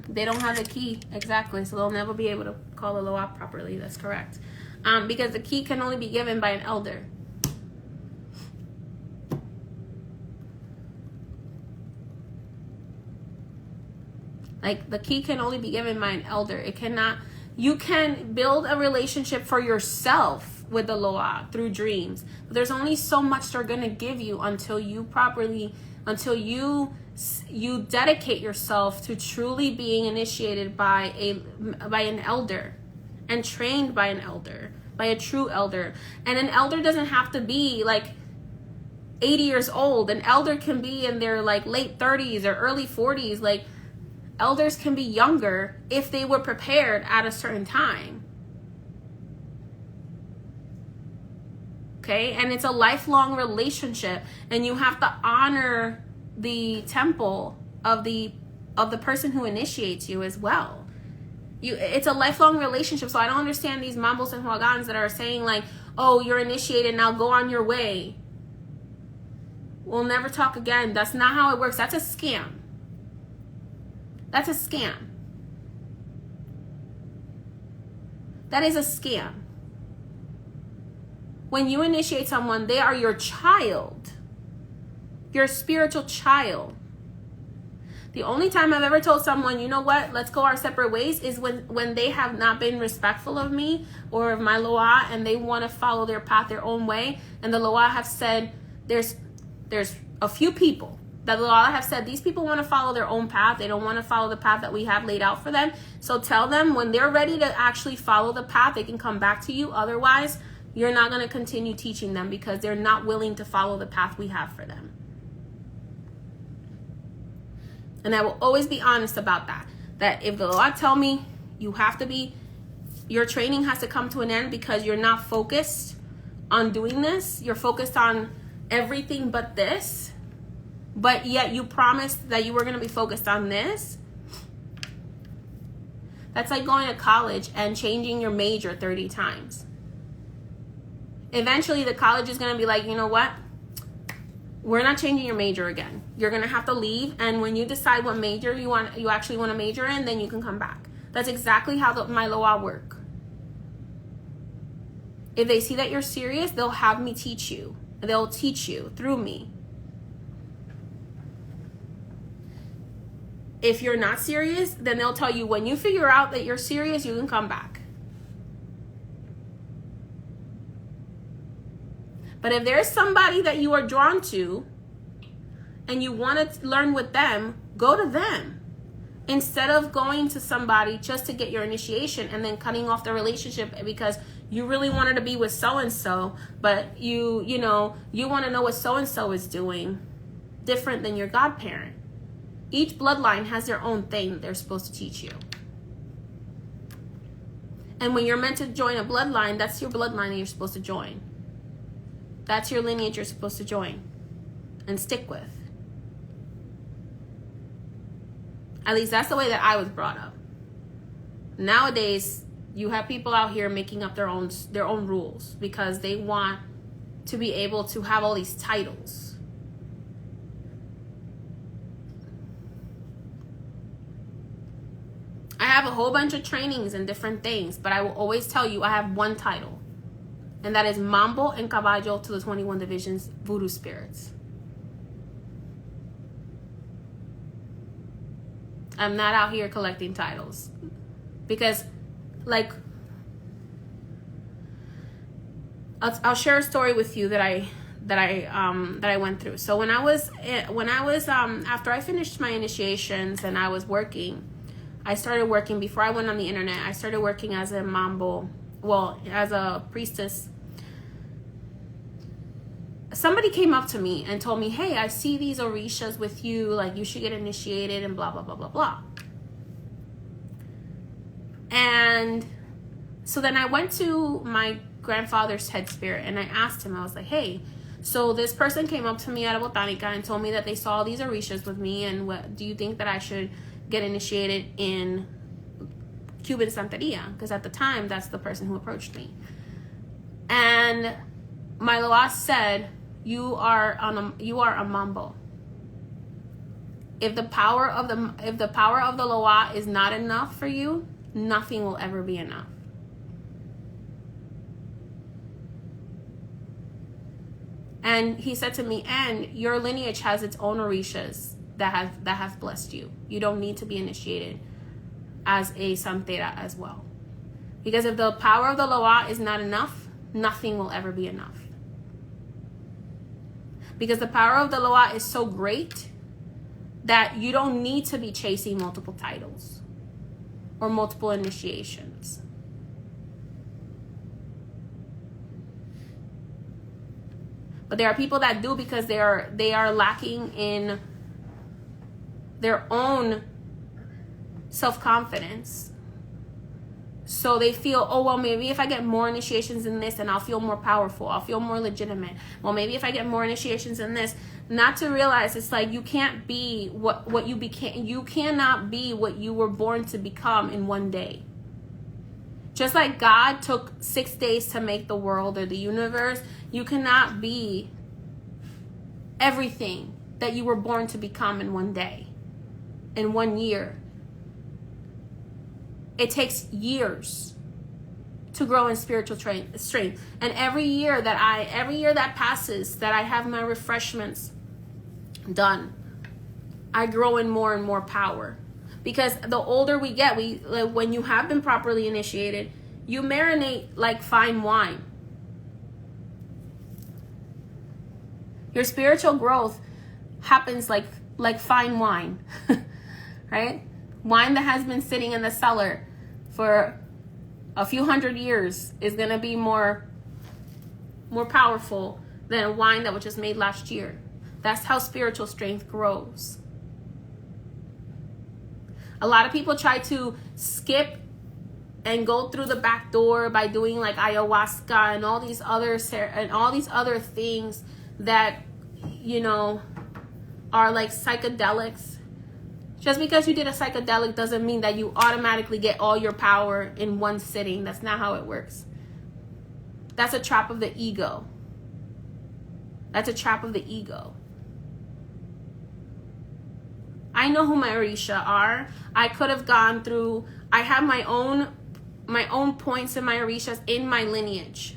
They don't have the key. Exactly. So they'll never be able to call the loa properly. That's correct. Because the key can only be given by an elder. Like, the key can only be given by an elder. It cannot. You can build a relationship for yourself with the loa through dreams. But there's only so much they're going to give you until you dedicate yourself to truly being initiated by an elder and trained by an elder, by a true elder. And an elder doesn't have to be like 80 years old. An elder can be in their like late 30s or early 40s. Like, elders can be younger if they were prepared at a certain time. Okay? And it's a lifelong relationship, and you have to honor the temple of the person who initiates you as well. It's a lifelong relationship. So I don't understand these Mambos and Huagans that are saying like, oh, you're initiated, now go on your way. We'll never talk again. That's not how it works. That's a scam. That's a scam. That is a scam. When you initiate someone, they are your child. Your spiritual child. The only time I've ever told someone, you know what, let's go our separate ways, is when they have not been respectful of me or of my loa, and they want to follow their path their own way. And the loa have said, there's a few people that the loa have said, these people want to follow their own path. They don't want to follow the path that we have laid out for them. So tell them when they're ready to actually follow the path, they can come back to you. Otherwise, you're not going to continue teaching them, because they're not willing to follow the path we have for them. And I will always be honest about that. That if the loa tell me your training has to come to an end because you're not focused on doing this, you're focused on everything but this, but yet you promised that you were going to be focused on this. That's like going to college and changing your major 30 times. Eventually the college is going to be like, you know what? we're not changing your major again. You're going to have to leave. And when you decide what major you actually want to major in, then you can come back. That's exactly how my loa work. If they see that you're serious, they'll have me teach you. They'll teach you through me. If you're not serious, then they'll tell you when you figure out that you're serious, you can come back. But if there's somebody that you are drawn to and you want to learn with them, go to them. Instead of going to somebody just to get your initiation and then cutting off the relationship because you really wanted to be with so-and-so, but you want to know what so-and-so is doing different than your godparent. Each bloodline has their own thing they're supposed to teach you. And when you're meant to join a bloodline, that's your bloodline that you're supposed to join. That's your lineage you're supposed to join and stick with. At least that's the way that I was brought up. Nowadays, you have people out here making up their own rules because they want to be able to have all these titles. I have a whole bunch of trainings and different things, but I will always tell you I have one title. And that is Mambo and Caballo to the 21 divisions, Voodoo spirits. I'm not out here collecting titles. Because, like, I'll share a story with you that I went through. So when I was after I finished my initiations and I was working, I started working before I went on the internet. I started working as a Mambo, as a priestess. Somebody came up to me and told me, hey, I see these orishas with you, like you should get initiated and blah, blah, blah, blah, blah. And so then I went to my grandfather's head spirit and I asked him, I was like, hey, so this person came up to me at a botanica and told me that they saw these orishas with me, and what do you think that I should get initiated in Cuban Santeria? Because at the time, that's the person who approached me. And my loa said, you are a Mambo. If the power of the loa is not enough for you, nothing will ever be enough. And he said to me, and your lineage has its own orishas that have blessed you. You don't need to be initiated as a santera as well. Because if the power of the loa is not enough, nothing will ever be enough. Because the power of the loa is so great that you don't need to be chasing multiple titles or multiple initiations. But there are people that do because they are lacking in their own self-confidence. So they feel, oh, well, maybe if I get more initiations in this, then I'll feel more powerful. I'll feel more legitimate. Well, maybe if I get more initiations in this, not to realize it's like you can't be what you became. You cannot be what you were born to become in one day. Just like God took 6 days to make the world or the universe, you cannot be everything that you were born to become in one day, in 1 year. It takes years to grow in spiritual strength. And every year that passes, that I have my refreshments done, I grow in more and more power. Because the older we get, when you have been properly initiated, you marinate like fine wine. Your spiritual growth happens like fine wine, right? Wine that has been sitting in the cellar for a few hundred years is going to be more powerful than a wine that was just made last year. That's how spiritual strength grows. A lot of people try to skip and go through the back door by doing like ayahuasca and all these other things that, you know, are like psychedelics. Just because you did a psychedelic doesn't mean that you automatically get all your power in one sitting. That's not how it works. That's a trap of the ego. That's a trap of the ego. I know who my Orisha are. I could have gone through, I have my own points in my Orishas in my lineage.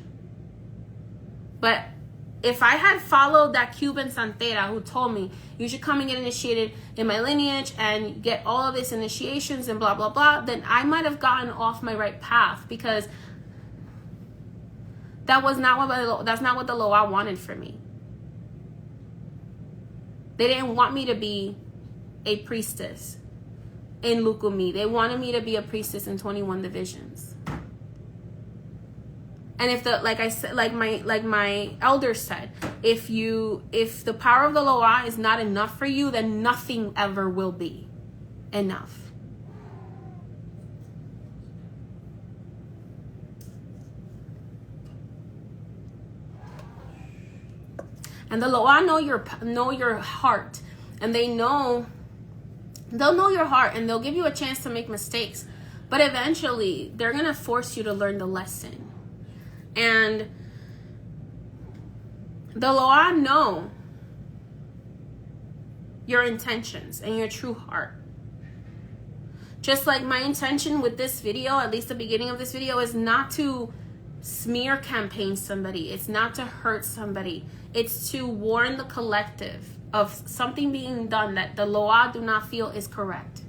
But if I had followed that Cuban Santera who told me you should come and get initiated in my lineage and get all of these initiations and blah, blah, blah, then I might have gotten off my right path, because that's not what the Loa wanted for me. They didn't want me to be a priestess in Lukumi. They wanted me to be a priestess in 21 divisions. And if like I said, like my elder said, if the power of the Loa is not enough for you, then nothing ever will be enough. And the Loa know your heart, and they'll know your heart, and they'll give you a chance to make mistakes, but eventually they're gonna force you to learn the lesson. And the Loa know your intentions and your true heart. Just like my intention with this video, at least the beginning of this video, is not to smear campaign somebody. It's not to hurt somebody. It's to warn the collective of something being done that the Loa do not feel is correct.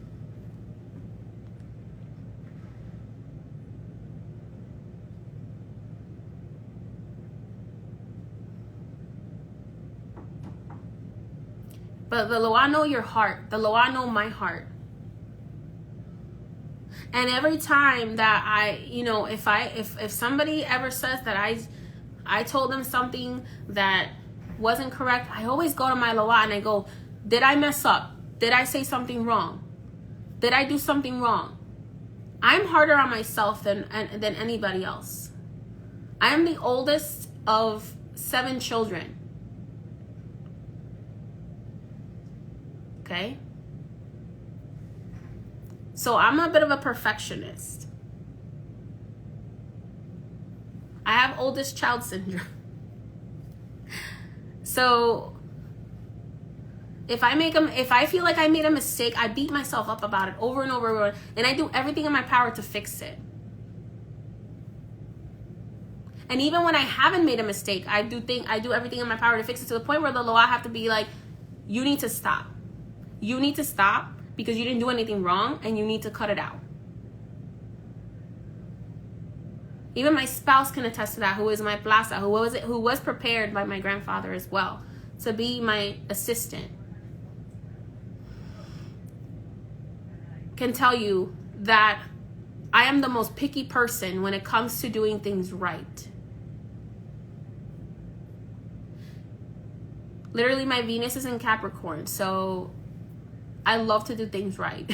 But the Loa know your heart. The Loa know my heart. And every time that if somebody ever says that I told them something that wasn't correct, I always go to my Loa and I go, did I mess up? Did I say something wrong? Did I do something wrong? I'm harder on myself than anybody else. I am the oldest of 7 children. Okay? So I'm a bit of a perfectionist. I have oldest child syndrome. So if I feel like I made a mistake, I beat myself up about it over and over and over, and I do everything in my power to fix it. And even when I haven't made a mistake, I do everything in my power to fix it, to the point where the Loa have to be like, you need to stop. You need to stop, because you didn't do anything wrong, and you need to cut it out. Even my spouse can attest to that, who is my plaza, who was prepared by my grandfather as well to be my assistant, can tell you that I am the most picky person when it comes to doing things right. Literally, my Venus is in Capricorn, so I love to do things right.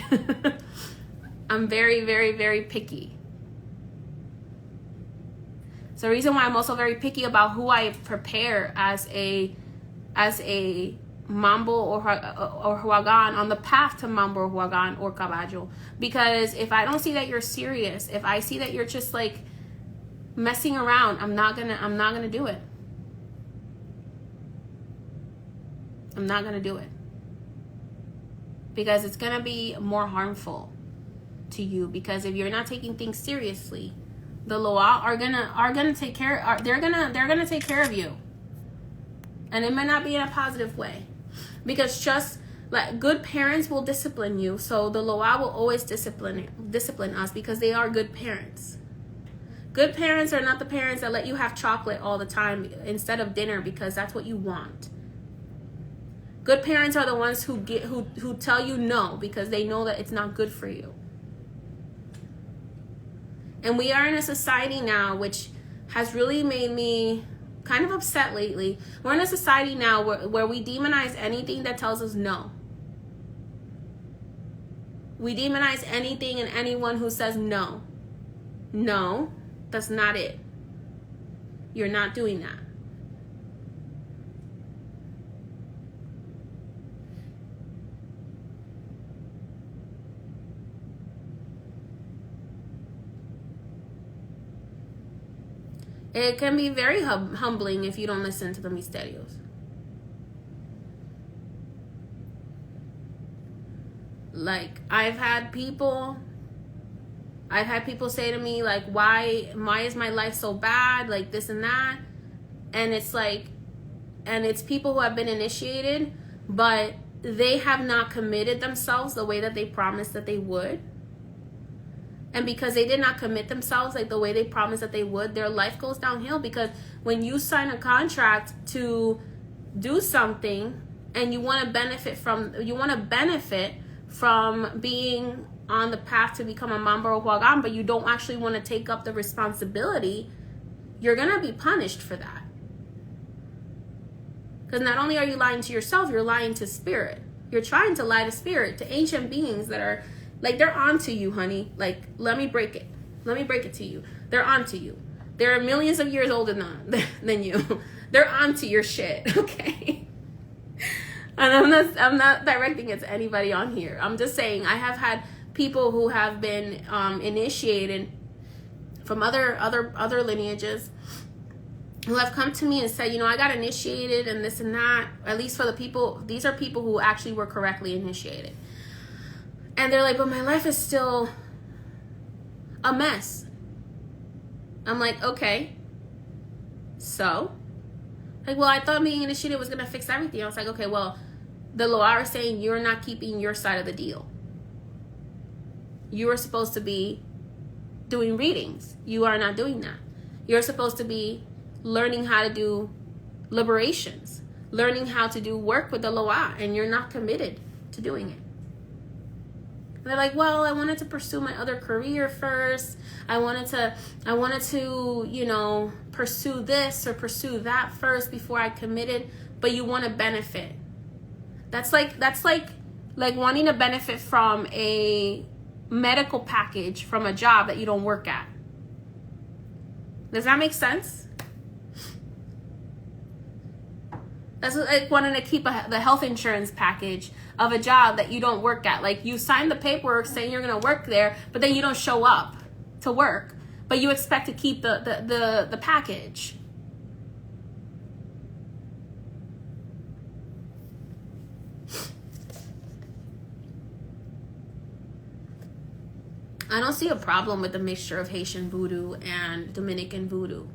I'm very, very, very picky. So the reason why I'm also very picky about who I prepare as a Mambo or Huagan on the path to Mambo or Huagan or Caballo. Because if I don't see that you're serious, if I see that you're just like messing around, I'm not gonna do it. I'm not gonna do it. Because it's gonna be more harmful to you. Because if you're not taking things seriously, the Loa are gonna take care. They're gonna take care of you, and it may not be in a positive way. Because just like good parents will discipline you, so the Loa will always discipline us, because they are good parents. Good parents are not the parents that let you have chocolate all the time instead of dinner because that's what you want. Good parents are the ones who tell you no because they know that it's not good for you. And we are in a society now which has really made me kind of upset lately. We're in a society now where we demonize anything that tells us no. We demonize anything and anyone who says no. No, that's not it. You're not doing that. It can be very humbling if you don't listen to the Misterios. Like, I've had people say to me, like, why is my life so bad? Like, this and that. And it's like, and it's people who have been initiated, but they have not committed themselves the way that they promised that they would. And because they did not commit themselves like the way they promised that they would, their life goes downhill. Because when you sign a contract to do something and you want to benefit from being on the path to become a Mambo or Huagan, but you don't actually want to take up the responsibility, you're going to be punished for that. Because not only are you lying to yourself, you're lying to spirit. You're trying to lie to spirit, to ancient beings that are, like, they're onto you, honey. Like, let me break it to you. They're onto you. They're millions of years older than you. They're onto your shit, okay? And I'm not directing it to anybody on here. I'm just saying I have had people who have been initiated from other lineages who have come to me and said, you know, I got initiated and this and that. At least for the people, these are people who actually were correctly initiated. And they're like, but my life is still a mess. I'm like, okay. So? Like, well, I thought being initiated was going to fix everything. I was like, okay, well, the Loa are saying you're not keeping your side of the deal. You are supposed to be doing readings. You are not doing that. You're supposed to be learning how to do liberations, learning how to do work with the Loa, and you're not committed to doing it. And they're like, well, I wanted to pursue my other career first. I wanted to, you know, pursue this or pursue that first before I committed. But you want to benefit. That's like wanting to benefit from a medical package from a job that you don't work at. Does that make sense? That's like wanting to keep the health insurance package of a job that you don't work at. Like, you sign the paperwork saying you're going to work there, but then you don't show up to work. But you expect to keep the package. I don't see a problem with the mixture of Haitian voodoo and Dominican voodoo.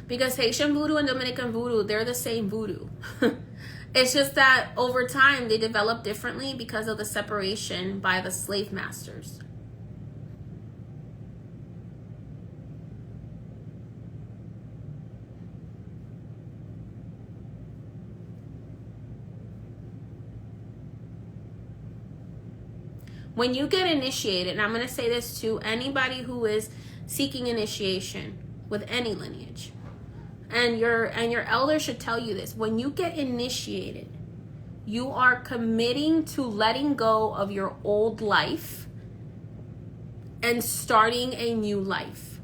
Because Haitian voodoo and Dominican voodoo, they're the same voodoo. It's just that over time they develop differently because of the separation by the slave masters. When you get initiated, and I'm going to say this to anybody who is seeking initiation with any lineage, and your elder should tell you this. When you get initiated, you are committing to letting go of your old life and starting a new life.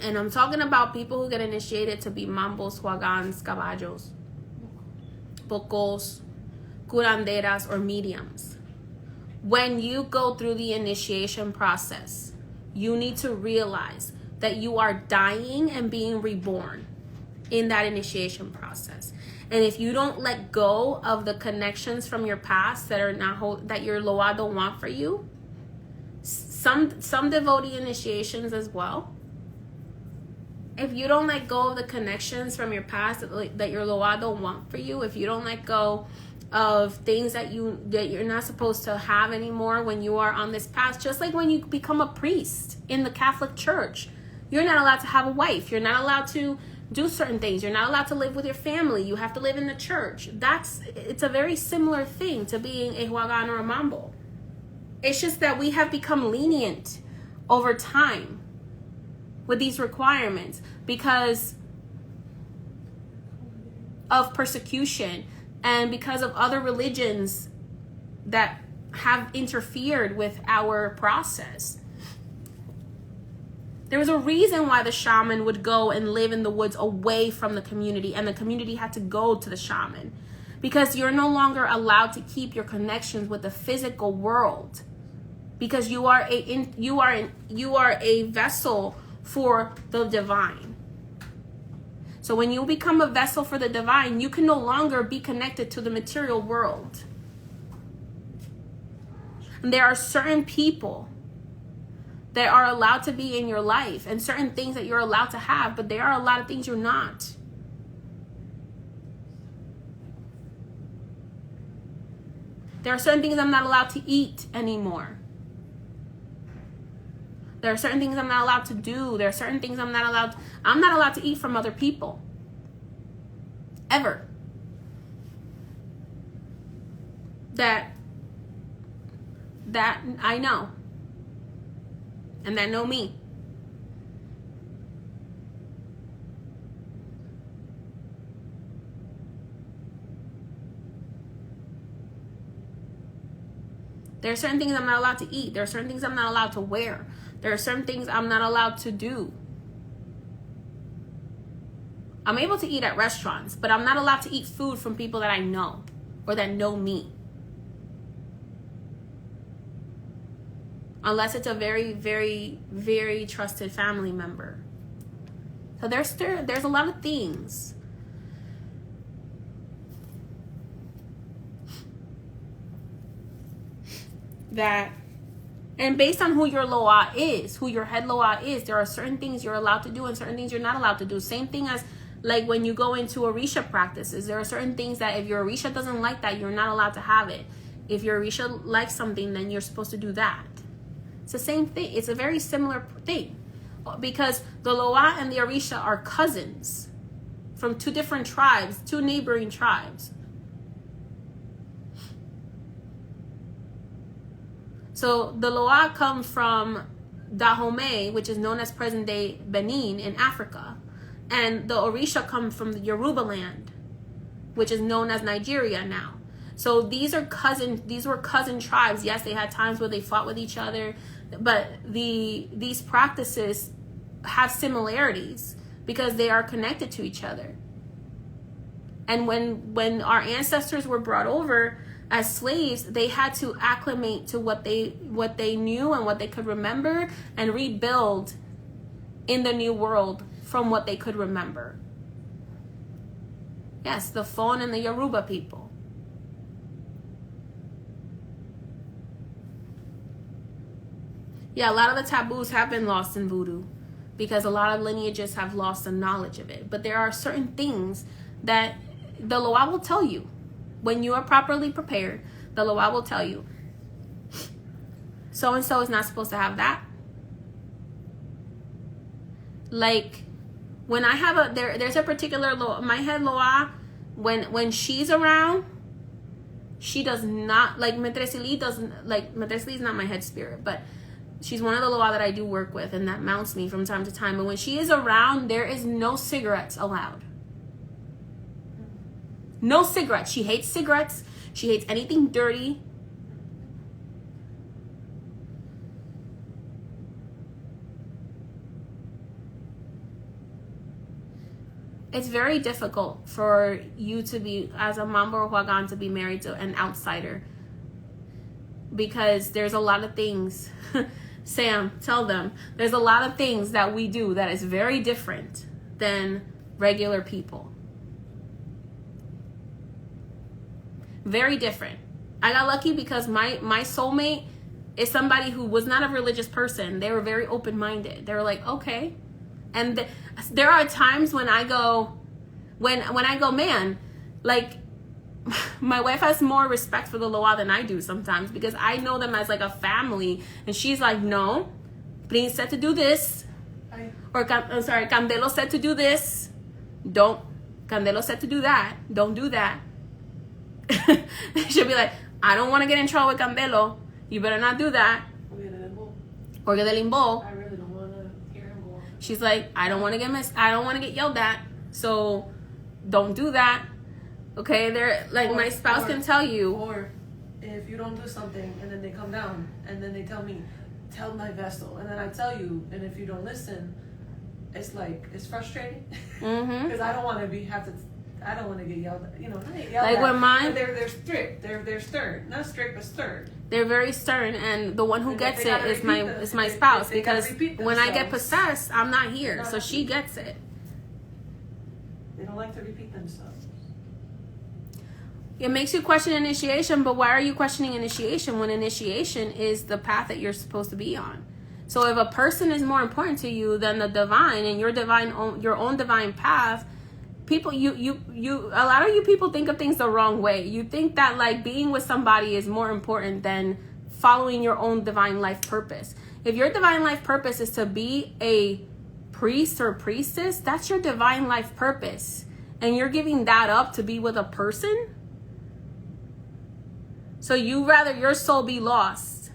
And I'm talking about people who get initiated to be Mambos, Huagans, Caballos, Pocos, Curanderas, or mediums. When you go through the initiation process, you need to realize that you are dying and being reborn in that initiation process. And if you don't let go of the connections from your past that are not that your Loa don't want for you, some devotee initiations as well, if you don't let go of the connections from your past that your Loa don't want for you, if you don't let go of things that you're not supposed to have anymore when you are on this path, just like when you become a priest in the Catholic Church, you're not allowed to have a wife. You're not allowed to do certain things. You're not allowed to live with your family. You have to live in the church. It's a very similar thing to being a Huagan or a Mambo. It's just that we have become lenient over time with these requirements because of persecution and because of other religions that have interfered with our process. There was a reason why the shaman would go and live in the woods away from the community, and the community had to go to the shaman, because you're no longer allowed to keep your connections with the physical world, because you are a vessel for the divine. So when you become a vessel for the divine, you can no longer be connected to the material world. And there are certain people that are allowed to be in your life and certain things that you're allowed to have, but there are a lot of things you're not. There are certain things I'm not allowed to eat anymore. There are certain things I'm not allowed to do. There are certain things I'm not allowed to eat from other people. Ever. That I know. And that know me. There are certain things I'm not allowed to eat. There are certain things I'm not allowed to wear. There are certain things I'm not allowed to do. I'm able to eat at restaurants, but I'm not allowed to eat food from people that I know or that know me. Unless it's a very, very, very trusted family member. So there's a lot of things. That, and based on who your loa is, who your head loa is, there are certain things you're allowed to do and certain things you're not allowed to do. Same thing as like when you go into Orisha practices, there are certain things that if your Orisha doesn't like that, you're not allowed to have it. If your Orisha likes something, then you're supposed to do that. It's the same thing. It's a very similar thing because the loa and the Orisha are cousins from two different tribes, two neighboring tribes. So the Loa come from Dahomey, which is known as present-day Benin in Africa. And the Orisha come from the Yoruba land, which is known as Nigeria now. So these were cousin tribes. Yes, they had times where they fought with each other, but these practices have similarities because they are connected to each other. And when our ancestors were brought over as slaves, they had to acclimate to what they knew and what they could remember and rebuild in the new world from what they could remember. Yes, the Fon and the Yoruba people. Yeah, a lot of the taboos have been lost in voodoo because a lot of lineages have lost the knowledge of it. But there are certain things that the Loa will tell you. When you are properly prepared, the Loa will tell you, so-and-so is not supposed to have that. Like, when I have there's a particular Loa, my head Loa, when she's around, she does not, like, Metresili doesn't, like, Metresili is not my head spirit, but she's one of the Loa that I do work with, and that mounts me from time to time. But when she is around, there is no cigarettes allowed. No cigarettes. She hates cigarettes. She hates anything dirty. It's very difficult for you to be, as a Mambo or Huagan, to be married to an outsider. Because there's a lot of things, Sam, tell them, there's a lot of things that we do that is very different than regular people. Very different. I got lucky because my soulmate is somebody who was not a religious person. They were very open-minded. They were like, okay. And there are times when I go, when I go, man, like, my wife has more respect for the Loa than I do sometimes because I know them as like a family. And she's like, no, Prince said to do this. I'm sorry, Candelo said to do this. Candelo said to do that. Don't do that. She'll be like, I don't want to get in trouble with Caballo. You better not do that. Or get the limbo. I really don't want to hear him go. She's like, I don't want to get yelled at. So don't do that. Okay, they're like, my spouse can tell you. Or if you don't do something and then they come down and then they tell me, tell my vessel, and then I tell you, and if you don't listen, it's like, it's frustrating because I don't want to I don't want to get yelled at, not get yelled like at. When mine, they're strict. They're stern. Not strict, but stern. They're very stern, and the one who gets it is my spouse because when I get possessed, I'm not here, so she gets it. They don't like to repeat themselves. It makes you question initiation, but why are you questioning initiation when initiation is the path that you're supposed to be on? So if a person is more important to you than the divine and your own divine path, people, a lot of you people think of things the wrong way. You think that like being with somebody is more important than following your own divine life purpose. If your divine life purpose is to be a priest or priestess, that's your divine life purpose. And you're giving that up to be with a person? So you rather your soul be lost.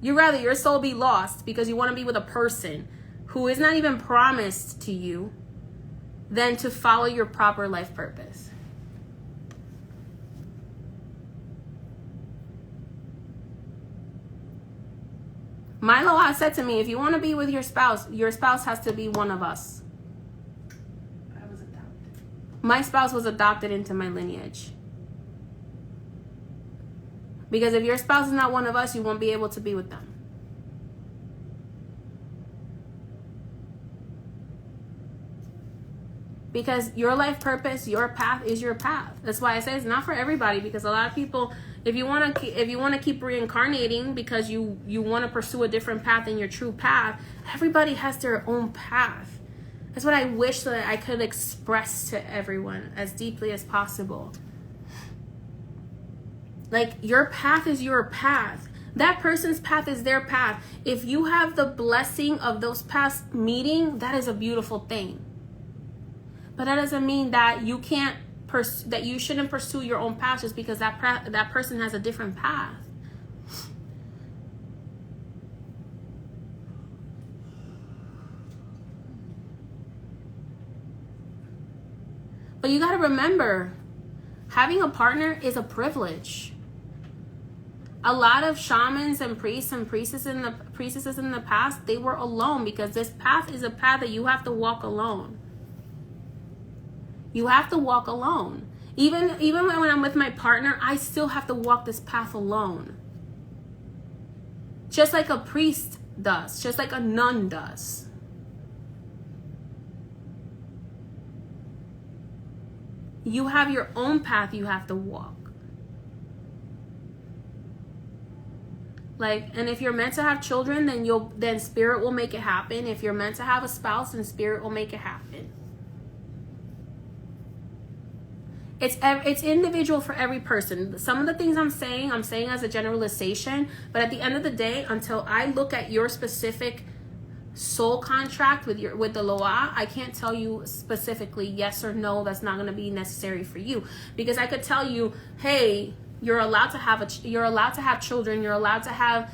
You rather your soul be lost because you want to be with a person who is not even promised to you than to follow your proper life purpose. Milo has said to me, if you want to be with your spouse has to be one of us. I was adopted. My spouse was adopted into my lineage. Because if your spouse is not one of us, you won't be able to be with them. Because your life purpose, your path is your path. That's why I say it's not for everybody. Because a lot of people, if you want to keep reincarnating because you want to pursue a different path than your true path, everybody has their own path. That's what I wish that I could express to everyone as deeply as possible. Like, your path is your path. That person's path is their path. If you have the blessing of those paths meeting, that is a beautiful thing. But that doesn't mean that you can't that you shouldn't pursue your own path just because that person has a different path. But you got to remember, having a partner is a privilege. A lot of shamans and priests and priestesses in the past, they were alone because this path is a path that you have to walk alone. You have to walk alone. Even when I'm with my partner, I still have to walk this path alone. Just like a priest does, just like a nun does. You have your own path you have to walk. Like, and if you're meant to have children, then spirit will make it happen. If you're meant to have a spouse, then spirit will make it happen. It's individual for every person. Some of the things I'm saying as a generalization, but at the end of the day, until I look at your specific soul contract with the Loa, I can't tell you specifically yes or no, that's not going to be necessary for you. Because I could tell you, hey, you're allowed to have children, you're allowed to have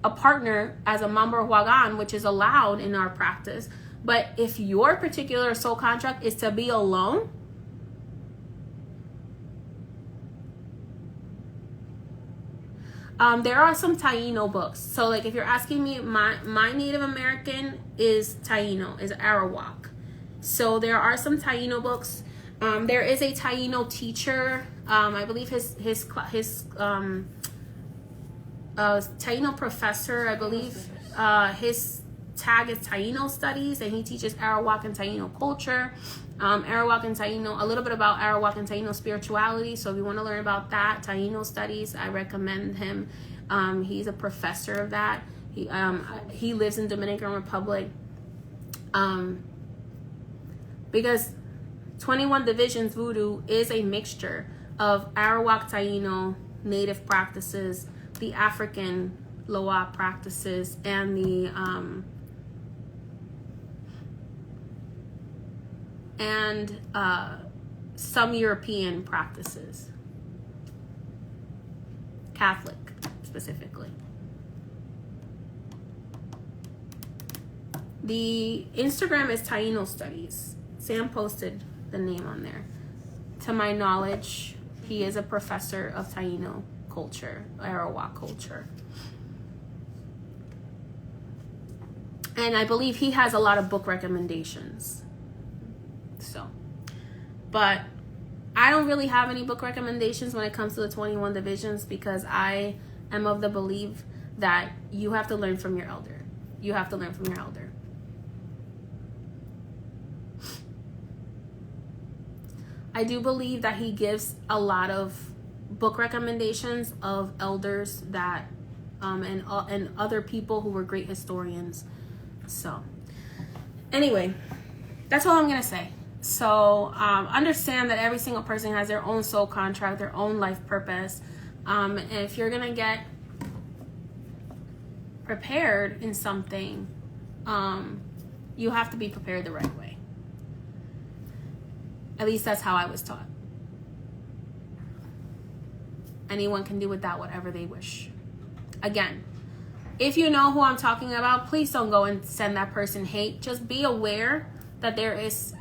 a partner as a Mambo or Huagan, which is allowed in our practice. But if your particular soul contract is to be alone, there are some Taino books. So like if you're asking me, my Native American is Taino, is Arawak. So there are some Taino books. There is a Taino teacher. I believe his Taino professor, I believe his tag is Taino Studies, and he teaches Arawak and Taino culture, Arawak and Taino, a little bit about Arawak and Taino spirituality. So if you want to learn about that, Taino Studies, I recommend him. He's a professor of that. He lives in Dominican Republic. Because 21 Divisions Vodou is a mixture of Arawak Taino native practices, the African Loa practices, and the some European practices, Catholic specifically. The Instagram is Taino Studies. Sam posted the name on there. To my knowledge, he is a professor of Taino culture, Arawak culture. And I believe he has a lot of book recommendations. So, but I don't really have any book recommendations when it comes to the 21 divisions, because I am of the belief that you have to learn from your elder. You have to learn from your elder. I do believe that he gives a lot of book recommendations of elders that and other people who were great historians. So anyway, that's all I'm gonna say. So understand that every single person has their own soul contract, their own life purpose. And if you're gonna get prepared in something, you have to be prepared the right way. At least that's how I was taught. Anyone can do with that whatever they wish. Again, if you know who I'm talking about, please don't go and send that person hate. Just be aware that there is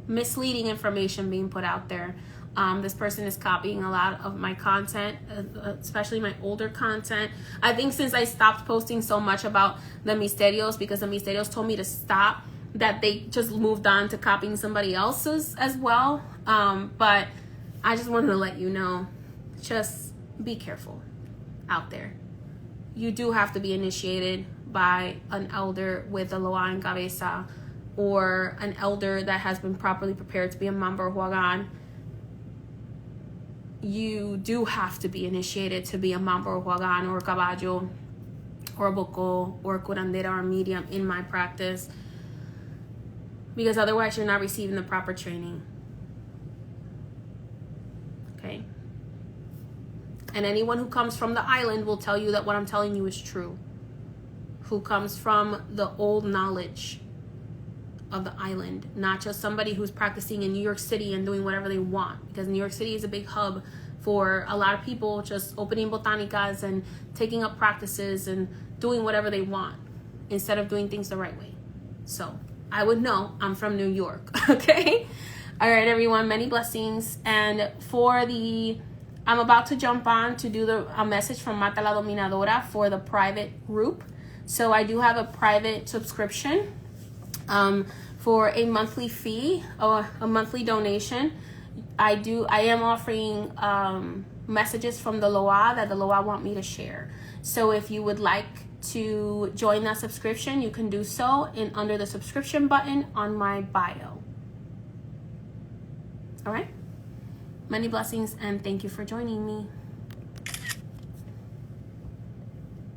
misleading information being put out there. This person is copying a lot of my content, especially my older content. I think since I stopped posting so much about the Misterios, because the Misterios told me to stop, that they just moved on to copying somebody else's as well. But I just wanted to let you know, just be careful out there. You do have to be initiated by an elder with a loa en cabeza, or an elder that has been properly prepared to be a Mambo or Huagan. You do have to be initiated to be a Mambo or Huagan or Caballo or a Boko or a curandera or medium in my practice, because otherwise you're not receiving the proper training. Okay? And anyone who comes from the island will tell you that what I'm telling you is true. Who comes from the old knowledge of the island, not just somebody who's practicing in New York City and doing whatever they want, because New York City is a big hub for a lot of people just opening botanicas and taking up practices and doing whatever they want instead of doing things the right way. So I would know. I'm from New York. Okay? All right, everyone, many blessings. And I'm about to jump on to do a message from Mata la Dominadora for the private group. So I do have a private subscription for a monthly fee or a monthly donation. I am offering messages from the Loa that the Loa want me to share. So if you would like to join that subscription, you can do so under the subscription button on my bio. All right? Many blessings, and thank you for joining me.